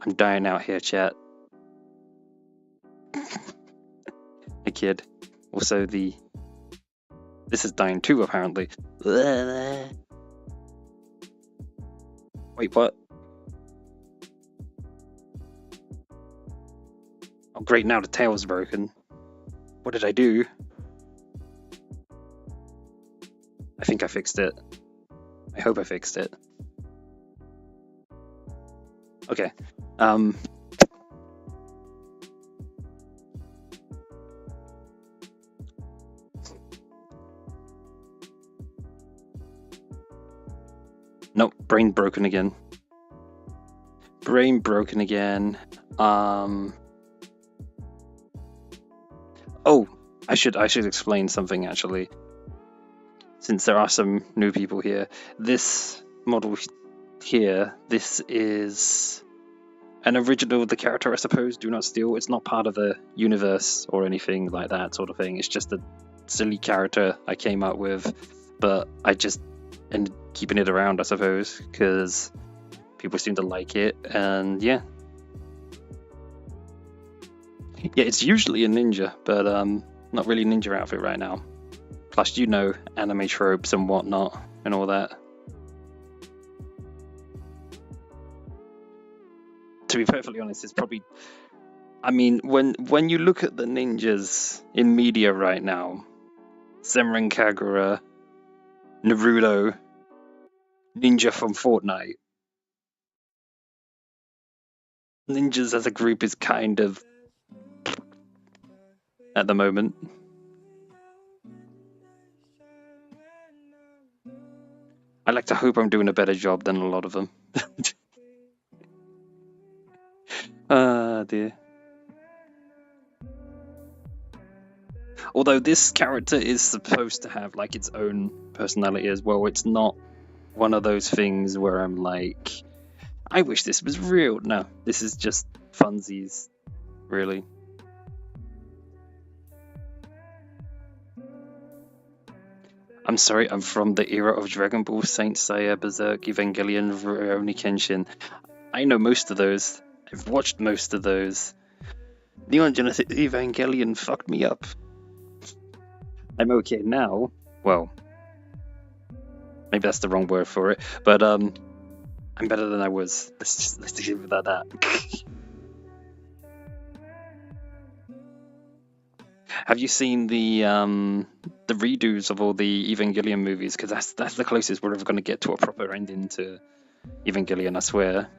I'm dying out here, chat. Hey, kid. Also, this is dying too, apparently. Wait, what? Oh, great, now the tail's broken. What did I do? I think I fixed it. I hope I fixed it. Okay. Nope, brain broken again. Brain broken again. Oh, I should explain something actually. since there are some new people here, this model here, this is an original of the character, I suppose. Do Not Steal. It's not part of the universe or anything like that sort of thing. It's just a silly character I came up with, but I just ended keeping it around, I suppose, because people seem to like it, and yeah. Yeah, it's usually a ninja, but not really ninja outfit right now. Plus, you know, anime tropes and whatnot and all that. To be perfectly honest, it's probably... I mean, when you look at the ninjas in media right now, Senran Kagura, Naruto, Ninja from Fortnite, ninjas as a group is kind of... at the moment. I like to hope I'm doing a better job than a lot of them. Ah, dear. Although this character is supposed to have like its own personality as well, it's not one of those things where I'm like, I wish this was real. No, this is just funsies, really. I'm sorry, I'm from the era of Dragon Ball, Saint Seiya, Berserk, Evangelion, Rurouni Kenshin. I know most of those. I've watched most of those. Neon Genesis Evangelion fucked me up. I'm okay now. Well, maybe that's the wrong word for it, but I'm better than I was. Let's leave it at that. Have you seen the redos of all the Evangelion movies? Because that's the closest we're ever going to get to a proper ending to Evangelion, I swear.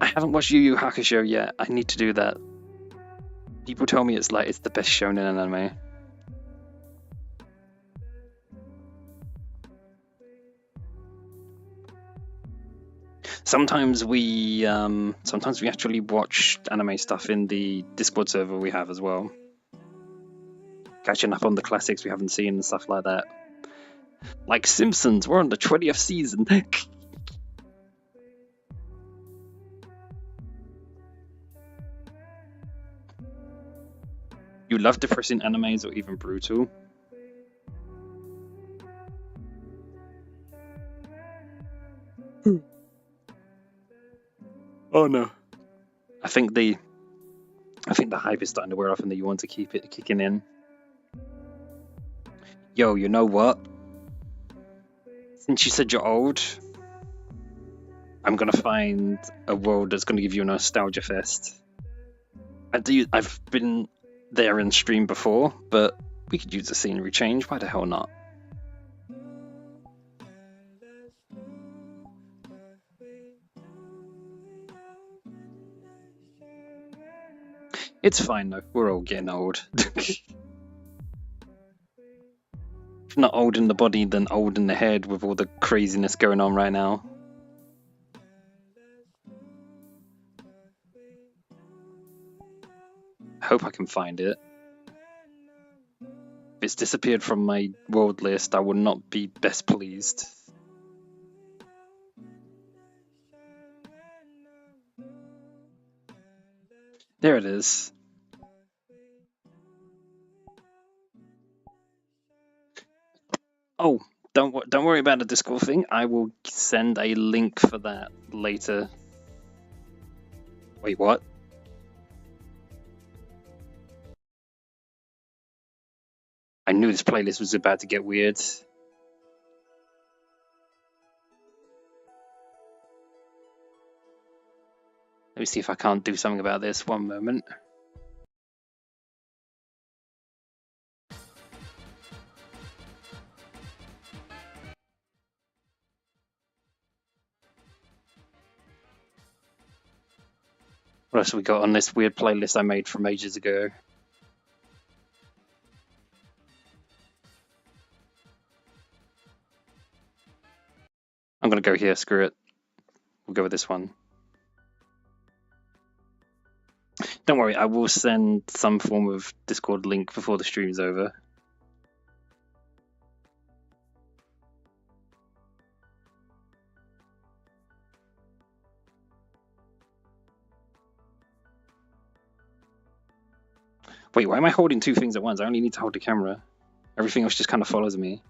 I haven't watched Yu Yu Hakusho yet. I need to do that. People tell me it's the best shonen anime. Sometimes we actually watch anime stuff in the Discord server we have as well. Catching up on the classics we haven't seen and stuff like that. Like Simpsons, we're on the 20th season. You love depressing animes or even brutal? Oh no. I think the hype is starting to wear off and that you want to keep it kicking in. Yo, you know what? Since you said you're old, I'm gonna find a world that's gonna give you a nostalgia fest. I've been there in stream before, but we could use a scenery change. Why the hell not? It's fine though. We're all getting old. If not old in the body, then old in the head with all the craziness going on right now. I hope I can find it. If it's disappeared from my world list, I will not be best pleased. There it is. Oh, don't worry about the Discord thing. I will send a link for that later. Wait, what? I knew this playlist was about to get weird. Let me see if I can't do something about this. One moment. What else have we got on this weird playlist I made from ages ago? I'm gonna go here, screw it. We'll go with this one. Don't worry, I will send some form of Discord link before the stream's over. Wait, why am I holding two things at once? I only need to hold the camera. Everything else just kind of follows me.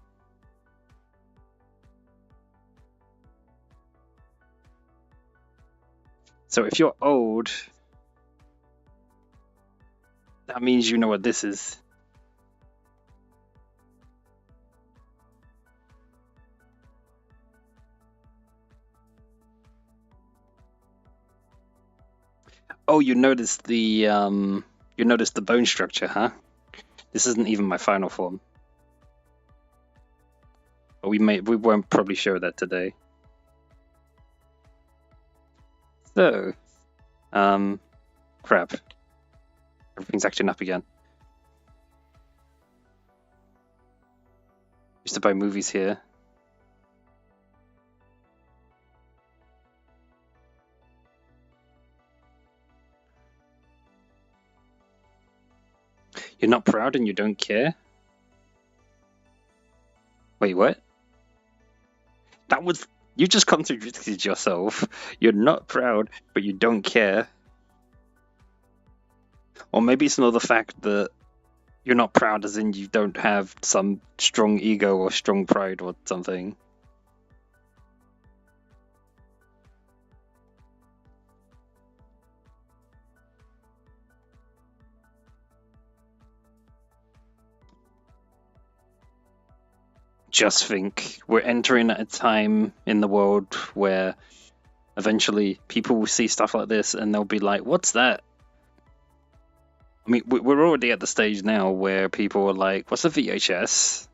So if you're old, that means you know what this is. Oh, you noticed the bone structure, huh? This isn't even my final form. But we won't probably show that today. So, crap. Everything's acting up again. Used to buy movies here. You're not proud and you don't care? Wait, what? That was... You just contradicted yourself. You're not proud, but you don't care. Or maybe it's another fact that you're not proud as in you don't have some strong ego or strong pride or something. Just think, we're entering at a time in the world where eventually people will see stuff like this and they'll be like, what's that? I mean, we're already at the stage now where people are like, what's a VHS?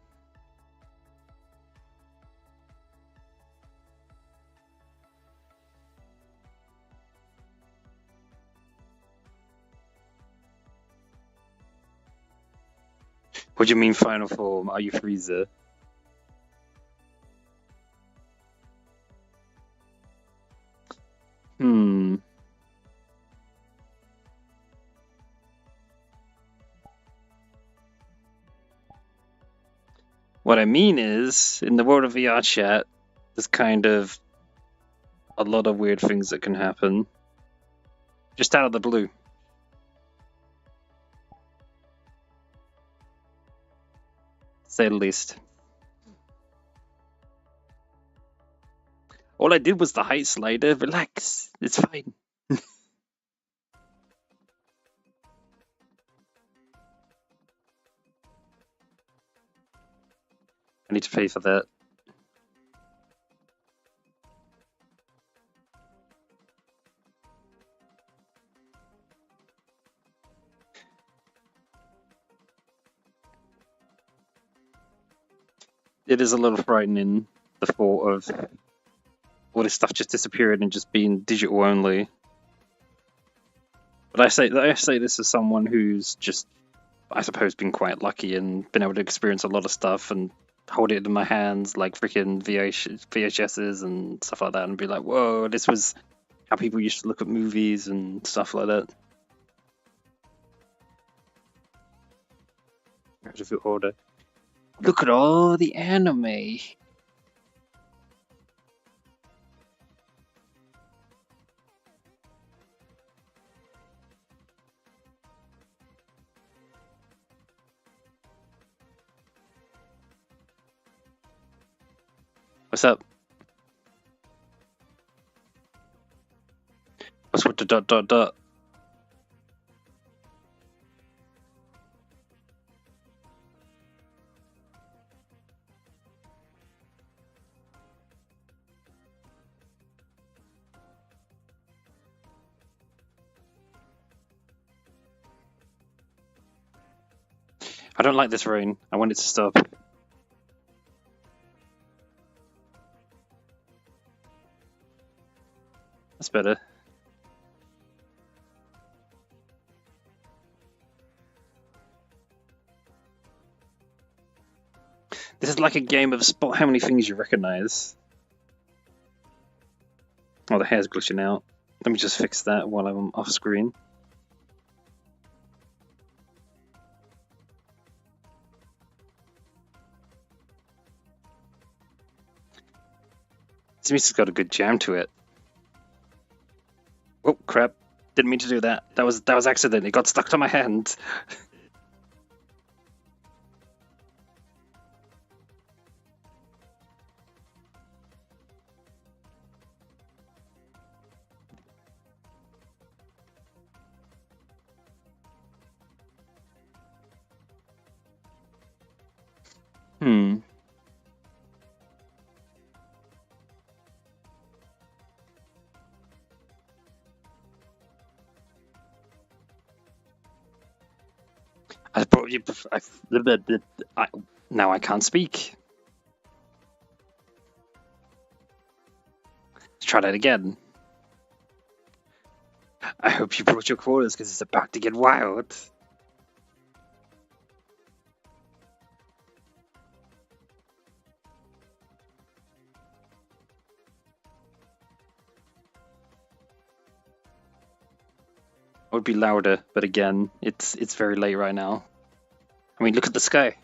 What do you mean final form? Are you Freezer? What I mean is, in the world of VR chat, there's kind of a lot of weird things that can happen. Just out of the blue. To say the least. All I did was the height slider. Relax. It's fine. I need to pay for that. It is a little frightening, the thought of all this stuff just disappearing and just being digital only. But I say this as someone who's just, I suppose, been quite lucky and been able to experience a lot of stuff and hold it in my hands like freaking VHSs and stuff like that and be like, whoa, this was how people used to look at movies and stuff like that. Look at all the anime. What's up? What's with the dot dot dot? I don't like this rain. I want it to stop. That's better. This is like a game of spot how many things you recognize. Oh, the hair's glitching out. Let me just fix that while I'm off screen. This music's got a good jam to it. Oh crap! Didn't mean to do that. That was accident. It got stuck to my hand. I probably now I can't speak. Let's try that again. I hope you brought your quarters because it's about to get wild. I would be louder, but again, it's very late right now. I mean, look at the sky.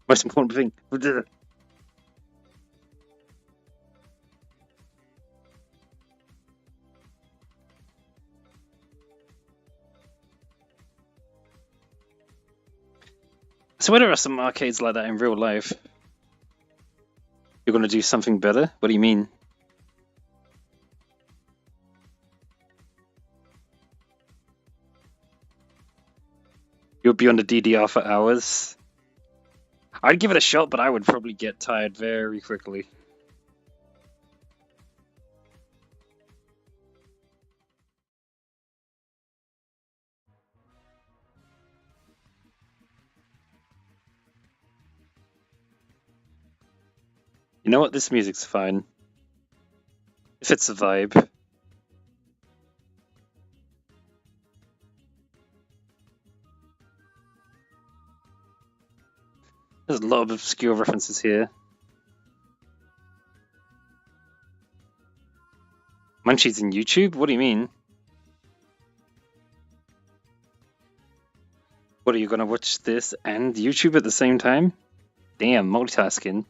Most important thing. So where there are some arcades like that in real life, you're gonna do something better? What do you mean? You'll be on the DDR for hours? I'd give it a shot, but I would probably get tired very quickly. You know what? This music's fine. If it's a vibe. There's a lot of obscure references here. Munchies in YouTube? What do you mean? What, are you gonna watch this and YouTube at the same time? Damn, multitasking.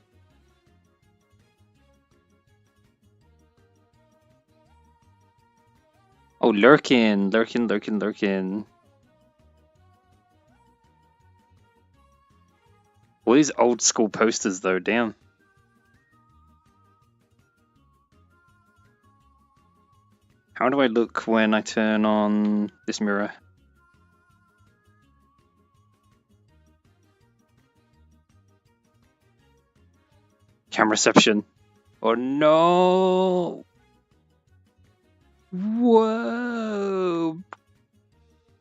Oh, lurking. All these old school posters though, damn. How do I look when I turn on this mirror? Camera reception. Oh no! Whoa!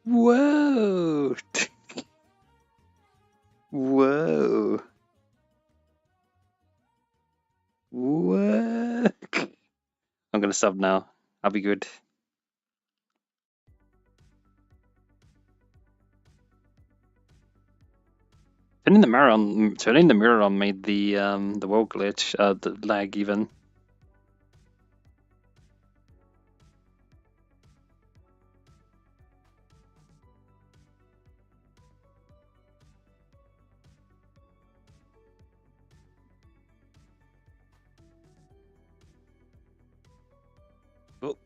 Whoa! Whoa! What? I'm gonna sub now. I'll be good. Turning the mirror on made the world glitch, the lag even. Oh.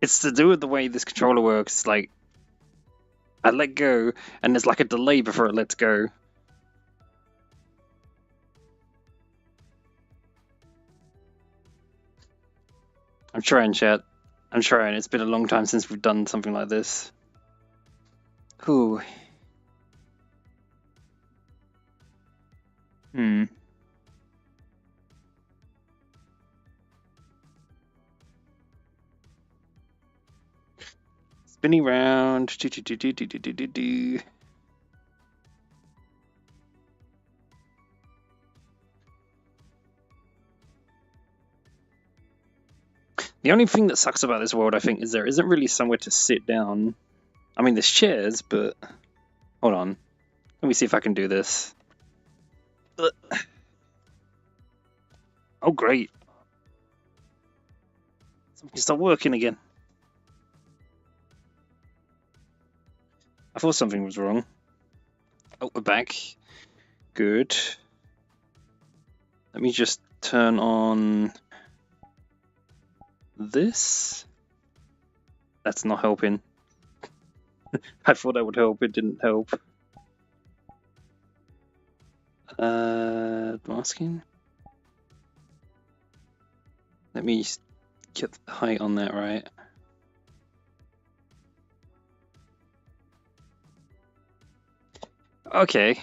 It's to do with the way this controller works. Like, I let go, and there's like a delay before it lets go. I'm trying, chat. I'm trying. It's been a long time since we've done something like this. Ooh. Spinning round. The only thing that sucks about this world, I think, is there isn't really somewhere to sit down. I mean, there's chairs, but... Hold on. Let me see if I can do this. Oh, great. Something's not working again. I thought something was wrong. Oh, we're back. Good. Let me just turn on... this? That's not helping. I thought that would help, it didn't help. Masking. Let me get the height on that right. Okay.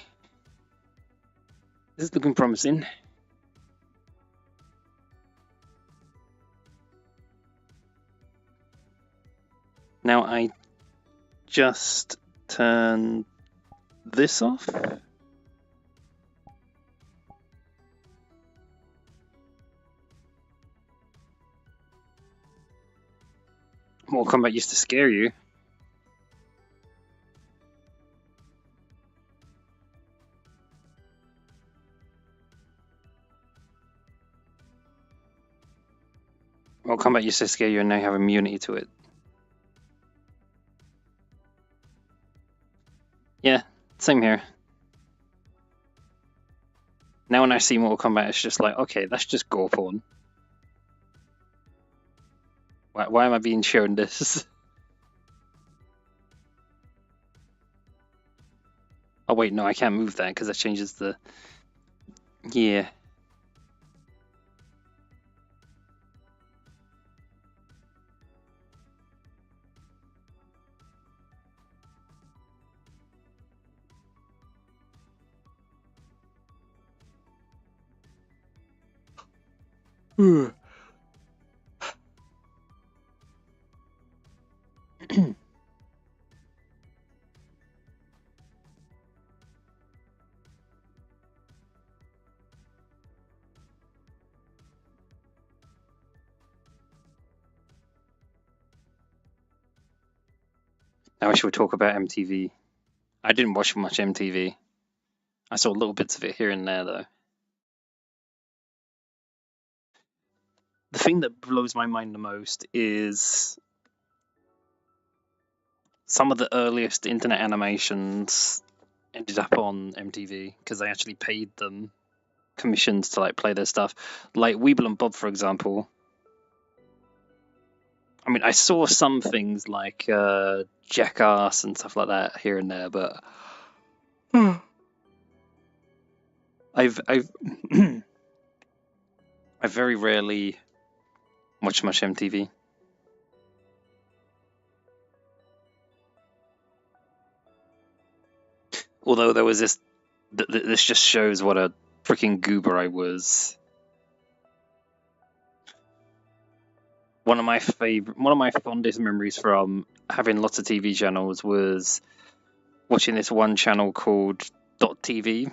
This is looking promising. Now I just turn this off. Mortal Kombat used to scare you. Mortal Kombat used to scare you and now you have immunity to it. Yeah, same here. Now when I see Mortal Kombat, it's just like, okay, that's just gore porn. Why am I being shown this? Oh wait, no, I can't move that because that changes the... Yeah. Now I should talk about MTV. I didn't watch much MTV. I saw little bits of it here and there, though. The thing that blows my mind the most is some of the earliest internet animations ended up on MTV because they actually paid them commissions to like play their stuff. Like Weeble and Bob, for example. I mean, I saw some things like Jackass and stuff like that here and there, but I've I very rarely watch much MTV. Although there was this, this just shows what a freaking goober I was. One of my fondest memories from having lots of TV channels was watching this one channel called .tv.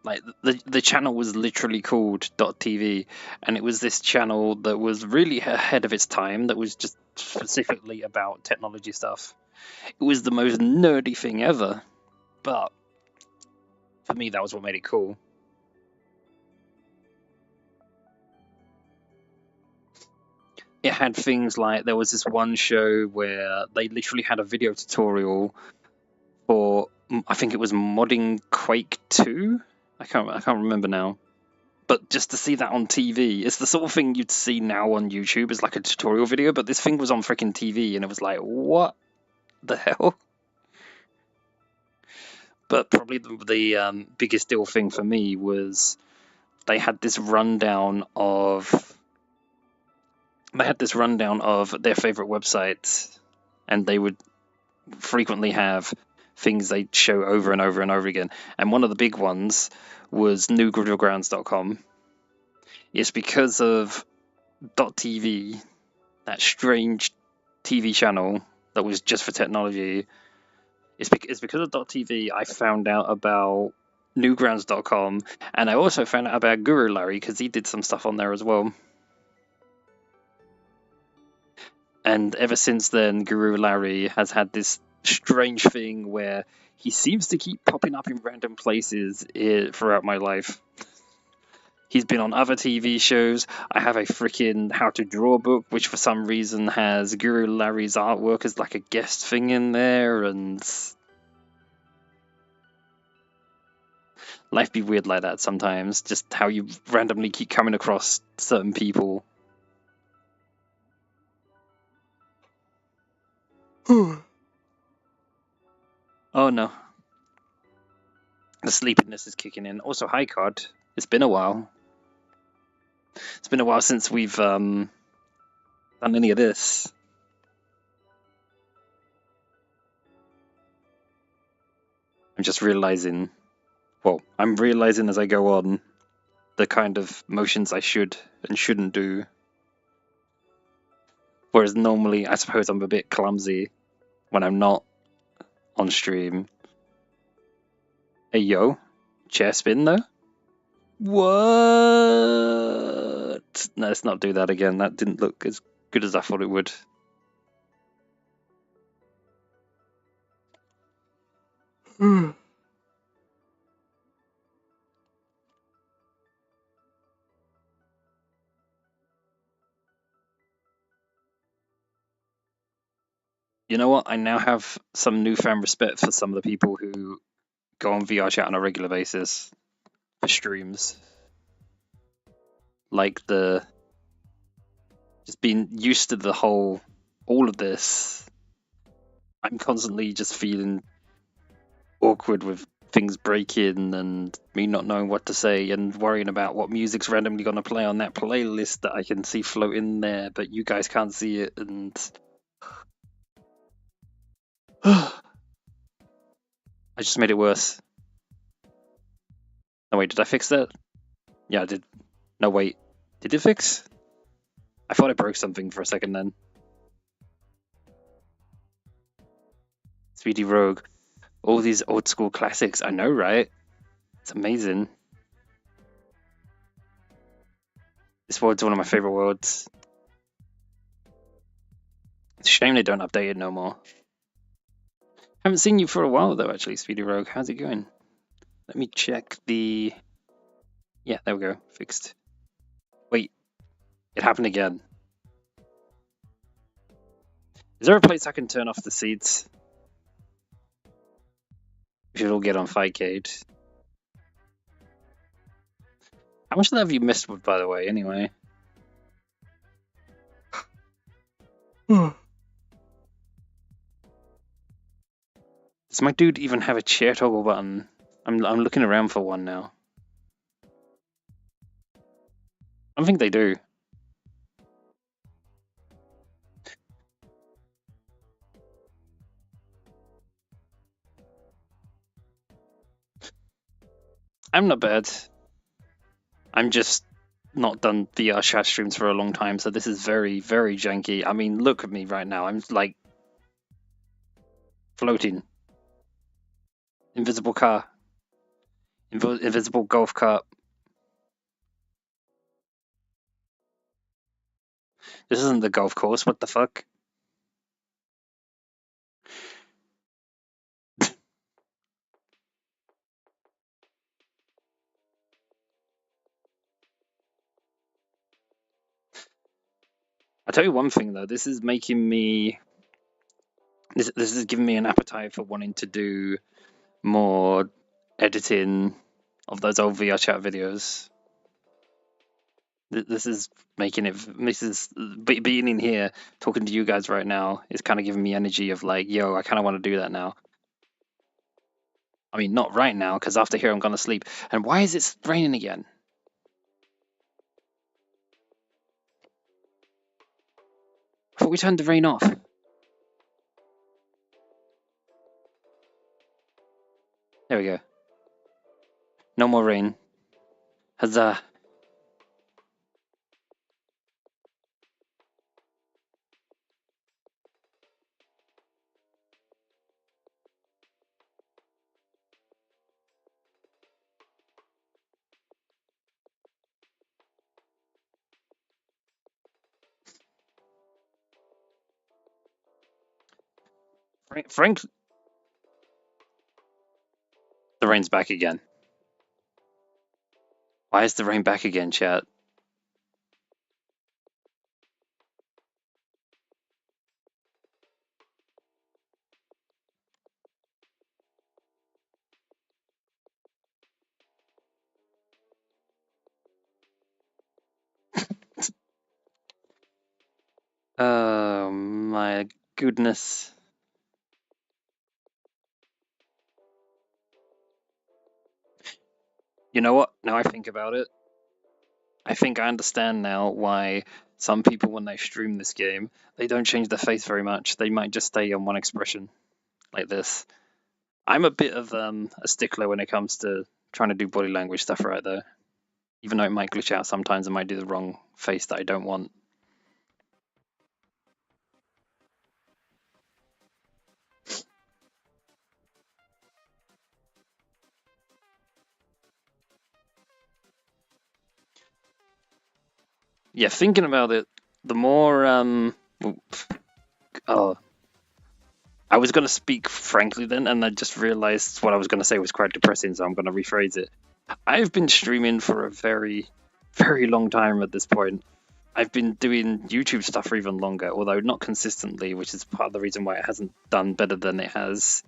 Like the channel was literally called .tv, and it was this channel that was really ahead of its time. That was just specifically about technology stuff. It was the most nerdy thing ever, but for me, that was what made it cool. It had things like there was this one show where they literally had a video tutorial for, I think it was modding Quake 2. I can't remember now. But just to see that on TV, it's the sort of thing you'd see now on YouTube as like a tutorial video, but this thing was on freaking TV and it was like, what the hell? But probably the biggest deal thing for me was they had this rundown of their favorite websites, and they would frequently have things they'd show over and over and over again. And one of the big ones was newgrounds.com. It's because of .tv, that strange TV channel that was just for technology. It's because of .tv I found out about newgrounds.com, and I also found out about Guru Larry because he did some stuff on there as well. And ever since then, Guru Larry has had this strange thing where he seems to keep popping up in random places throughout my life. He's been on other TV shows. I have a freaking How to Draw book, which for some reason has Guru Larry's artwork as like a guest thing in there, and life be weird like that sometimes. Just how you randomly keep coming across certain people. Oh no. The sleepiness is kicking in. Also, hi, COD. It's been a while. It's been a while since we've done any of this. I'm just realizing. Well, I'm realizing as I go on the kind of motions I should and shouldn't do. Whereas normally, I suppose I'm a bit clumsy when I'm not on stream. Hey, yo, chair spin though? What? No, let's not do that again. That didn't look as good as I thought it would. You know what? I now have some newfound respect for some of the people who go on VR chat on a regular basis for streams. Like just being used to all of this. I'm constantly just feeling awkward with things breaking and me not knowing what to say and worrying about what music's randomly going to play on that playlist that I can see floating there, but you guys can't see it. And I just made it worse. No, wait, did I fix that? Yeah, I did. No, wait, did it fix? I thought I broke something for a second then. Speedy Rogue. All these old school classics. I know, right? It's amazing. This world's one of my favorite worlds. It's a shame they don't update it no more. Haven't seen you for a while though, actually, Speedy Rogue. How's it going? Let me check the... Yeah, there we go. Fixed. Wait, it happened again. Is there a place I can turn off the seeds? If it'll get on 5K. How much of that have you missed with, by the way, anyway? Does my dude even have a chair toggle button? I'm looking around for one now. I don't think they do. I'm not bad. I'm just not done VR chat streams for a long time, so this is very, very janky. I mean, look at me right now. I'm like floating. Invisible car. Invisible golf cart. This isn't the golf course. What the fuck? I'll tell you one thing though. This is making me. This is giving me an appetite for wanting to do more editing of those old VR chat videos. This is making it. This is being in here talking to you guys right now is kind of giving me energy of like, yo, I kind of want to do that now. I mean, not right now because after here I'm gonna sleep. And why is it raining again? I thought we turned the rain off. There we go. No more rain. Huzzah. Frank, the rain's back again. Why is the rain back again, chat? Oh my goodness. You know what? Now I think about it, I think I understand now why some people, when they stream this game, they don't change their face very much. They might just stay on one expression like this. I'm a bit of a stickler when it comes to trying to do body language stuff right though. Even though it might glitch out sometimes, I might do the wrong face that I don't want. Yeah, thinking about it, the more oh, I was gonna speak frankly then, and I just realized what I was gonna say was quite depressing, so I'm gonna rephrase it. I've been streaming for a very, very long time at this point. I've been doing YouTube stuff for even longer, although not consistently, which is part of the reason why it hasn't done better than it has.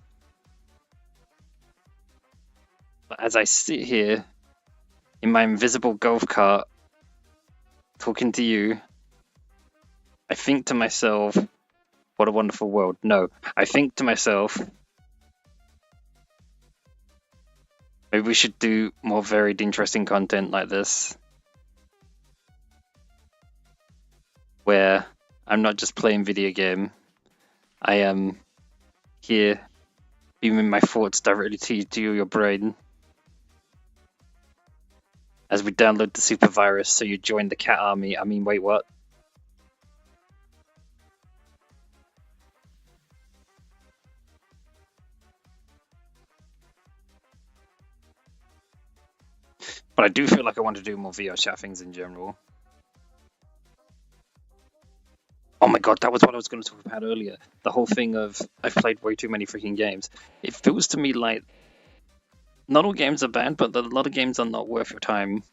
But as I sit here in my invisible golf cart talking to you, I think to myself, what a wonderful world. No, I think to myself, maybe we should do more varied, interesting content like this, where I'm not just playing video game, I am here beaming my thoughts directly to your brain as we download the super virus so you join the cat army. I mean, wait, what? But I do feel like I want to do more VR chat things in general. Oh my god, that was what I was going to talk about earlier. The whole thing of I've played way too many freaking games. It feels to me like not all games are bad, but a lot of games are not worth your time.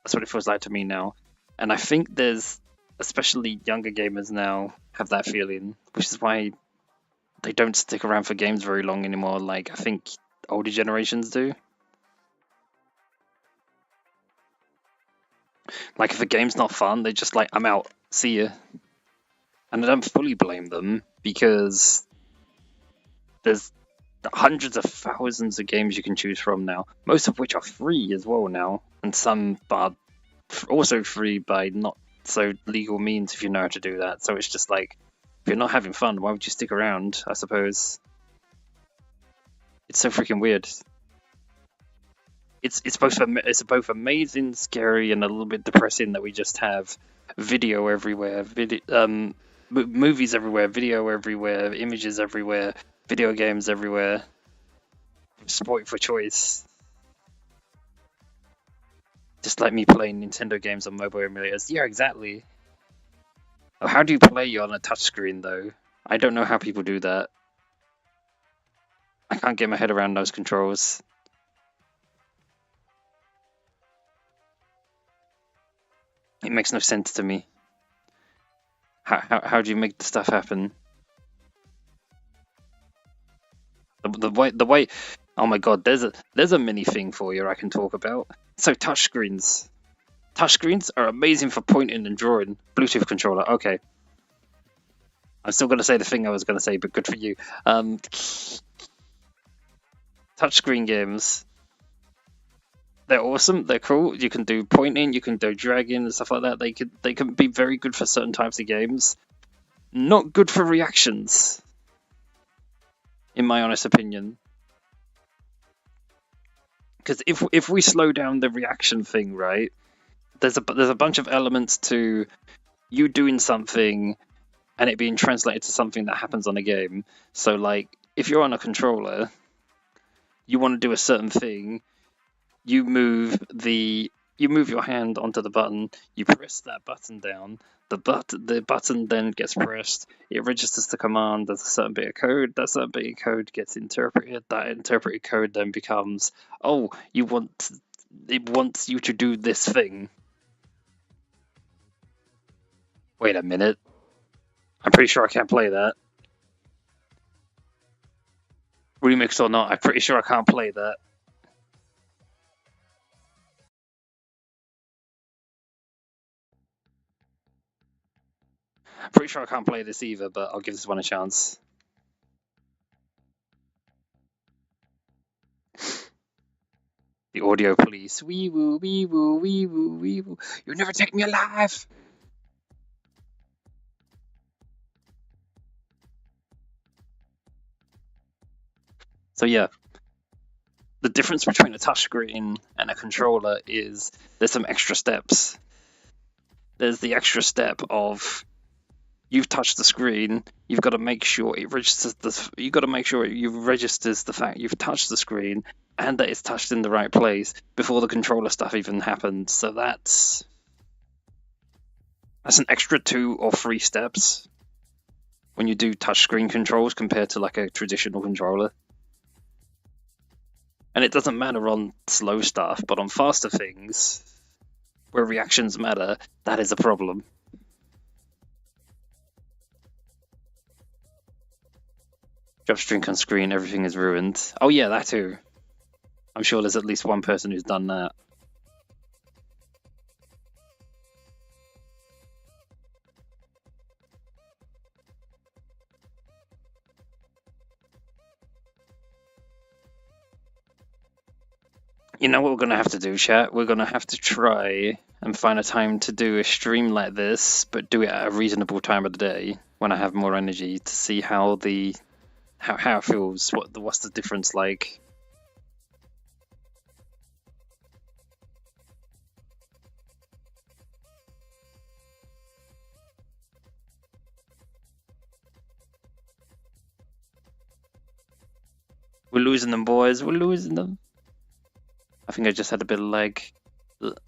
That's what it feels like to me now. And I think there's, especially younger gamers now, have that feeling, which is why they don't stick around for games very long anymore, like I think older generations do. Like if a game's not fun, they just like, I'm out, see ya. And I don't fully blame them because there's hundreds of thousands of games you can choose from now, most of which are free as well now, and some are also free by not so legal means if you know how to do that. So it's just like, if you're not having fun, why would you stick around? I suppose it's so freaking weird. It's both amazing, scary, and a little bit depressing that we just have video everywhere, movies everywhere, video everywhere, images everywhere, video games everywhere, sport for choice. Just like me playing Nintendo games on mobile emulators. Yeah, exactly. Oh, how do you play on a touchscreen though? I don't know how people do that. I can't get my head around those controls. It makes no sense to me. How do you make the stuff happen? The way. Oh my god, there's a mini thing for you I can talk about. So touchscreens. Touchscreens are amazing for pointing and drawing. Bluetooth controller. Okay. I'm still gonna say the thing I was gonna say, but good for you. Touchscreen games. They're awesome. They're cool. You can do pointing. You can do dragging and stuff like that. They can be very good for certain types of games. Not good for reactions, in my honest opinion. Because if we slow down the reaction thing, right? There's a bunch of elements to you doing something and it being translated to something that happens on a game. So like if you're on a controller, you want to do a certain thing, you move your hand onto the button, you press that button down, the button then gets pressed, it registers the command, there's a certain bit of code, that certain bit of code gets interpreted, that interpreted code then becomes, oh, it wants you to do this thing. Wait a minute. I'm pretty sure I can't play that. Remix or not, I'm pretty sure I can't play that. I'm pretty sure I can't play this either, but I'll give this one a chance. The audio police. Wee woo, wee woo, wee woo, wee woo. You never take me alive. So yeah, the difference between a touchscreen and a controller is there's some extra steps. There's the extra step of you've touched the screen, you've got to make sure it registers you've got to make sure it registers the fact you've touched the screen and that it's touched in the right place before the controller stuff even happens. So that's an extra 2 or 3 steps when you do touchscreen controls compared to like a traditional controller. And it doesn't matter on slow stuff, but on faster things, where reactions matter, that is a problem. Drop drink on screen, everything is ruined. Oh yeah, that too. I'm sure there's at least one person who's done that. You know what we're going to have to do, chat? We're going to have to try and find a time to do a stream like this, but do it at a reasonable time of the day when I have more energy to see how it feels. What's the difference like? We're losing them, boys. We're losing them. I think I just had a bit of lag. Ugh.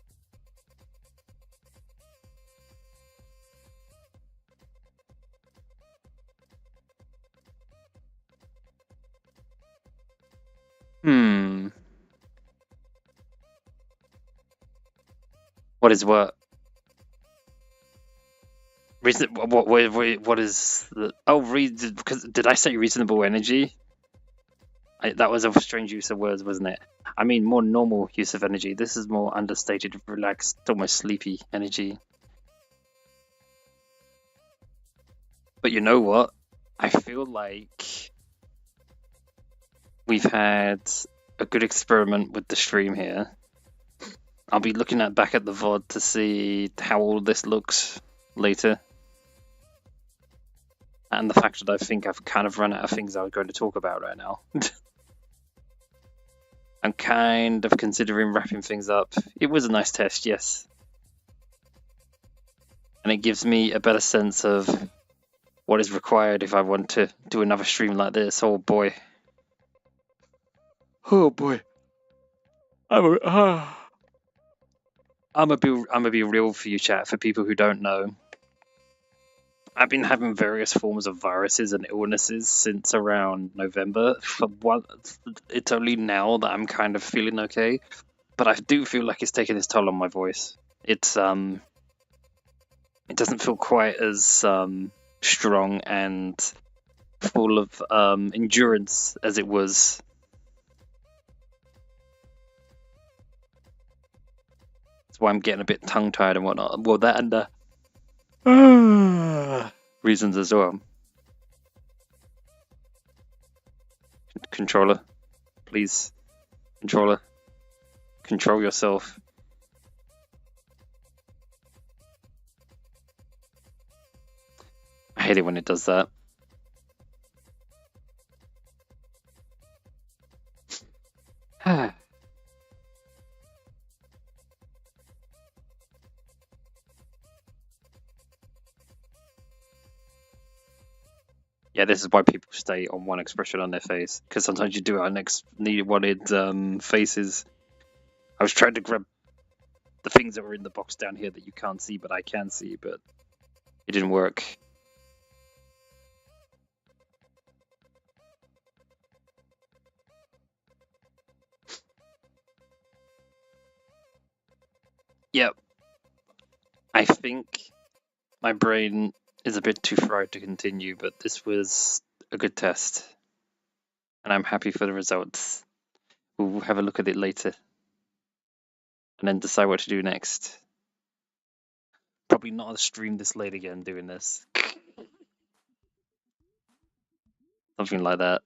What is what? What is the? Oh, because did I say reasonable energy? That was a strange use of words, wasn't it? I mean, more normal use of energy. This is more understated, relaxed, almost sleepy energy. But you know what? I feel like we've had a good experiment with the stream here. I'll be looking back at the VOD to see how all this looks later. And the fact that I think I've kind of run out of things I was going to talk about right now. I'm kind of considering wrapping things up. It was a nice test, yes. And it gives me a better sense of what is required if I want to do another stream like this. Oh boy. Oh boy. I'm gonna be real for you, chat, for people who don't know. I've been having various forms of viruses and illnesses since around November. It's only now that I'm kind of feeling okay, but I do feel like it's taking its toll on my voice. It doesn't feel quite as strong and full of endurance as it was. That's why I'm getting a bit tongue-tied and whatnot. Well, that and reasons as well. Controller, please. Controller, control yourself. I hate it when it does that. Yeah, this is why people stay on one expression on their face, because sometimes you do it on wanted faces. I was trying to grab the things that were in the box down here that you can't see, but I can see, but it didn't work. Yep. I think my brain is a bit too fried to continue, but this was a good test. And I'm happy for the results. We'll have a look at it later. And then decide what to do next. Probably not a stream this late again doing this. Something like that.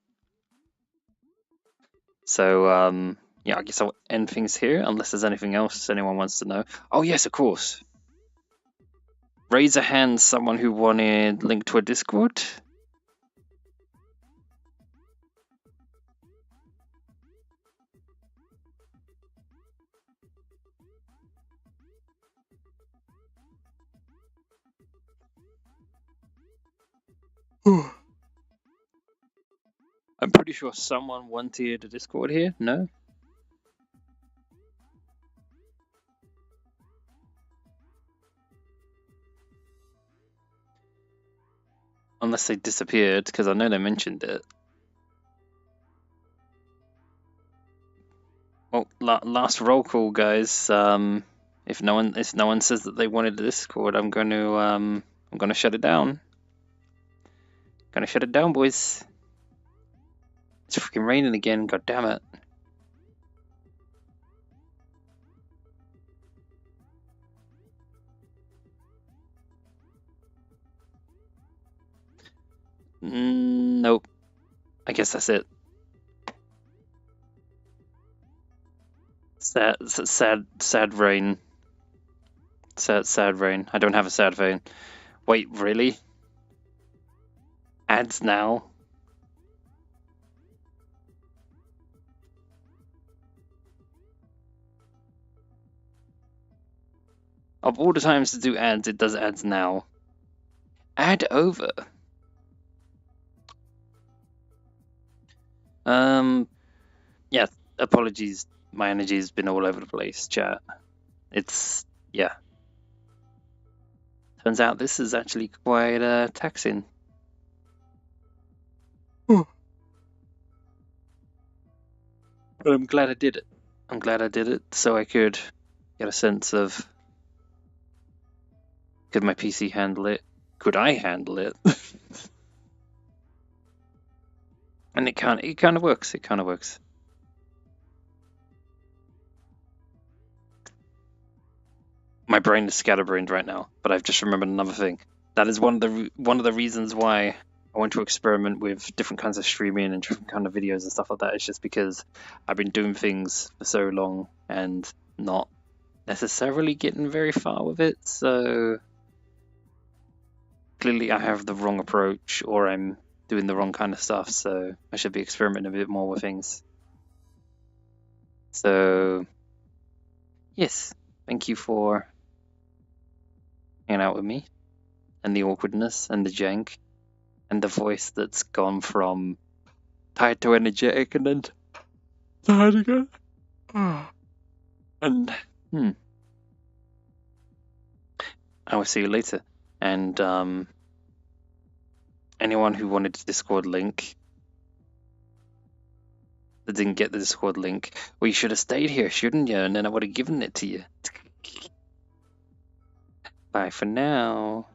So, Yeah, I guess I'll end things here unless there's anything else anyone wants to know. Oh yes, of course. Raise a hand, someone who wanted link to a Discord. I'm pretty sure someone wanted a Discord here. No? Unless they disappeared, because I know they mentioned it. Well, last roll call, guys. If no one says that they wanted a Discord, I'm gonna shut it down. Gonna shut it down, boys. It's freaking raining again. God damn it. Nope. I guess that's it. Sad rain. Sad rain. I don't have a sad phone. Wait, really? Ads now? Of all the times to do ads, it does ads now. Ad over. Yeah, apologies. My energy's been all over the place, chat. Yeah. Turns out this is actually quite taxing. But I'm glad I did it. I'm glad I did it so I could get a sense of, could my PC handle it? Could I handle it? And it kind of works. It kind of works. My brain is scatterbrained right now, but I've just remembered another thing. That is one of the reasons why I want to experiment with different kinds of streaming and different kind of videos and stuff like that. It's just because I've been doing things for so long and not necessarily getting very far with it. So clearly I have the wrong approach, or I'm doing the wrong kind of stuff. So I should be experimenting a bit more with things. So yes, thank you for hanging out with me, and the awkwardness and the jank and the voice that's gone from tired to energetic and then tired again. And I will see you later. And anyone who wanted the Discord link that didn't get the Discord link, well, you should have stayed here, shouldn't you? And then I would have given it to you. Bye for now.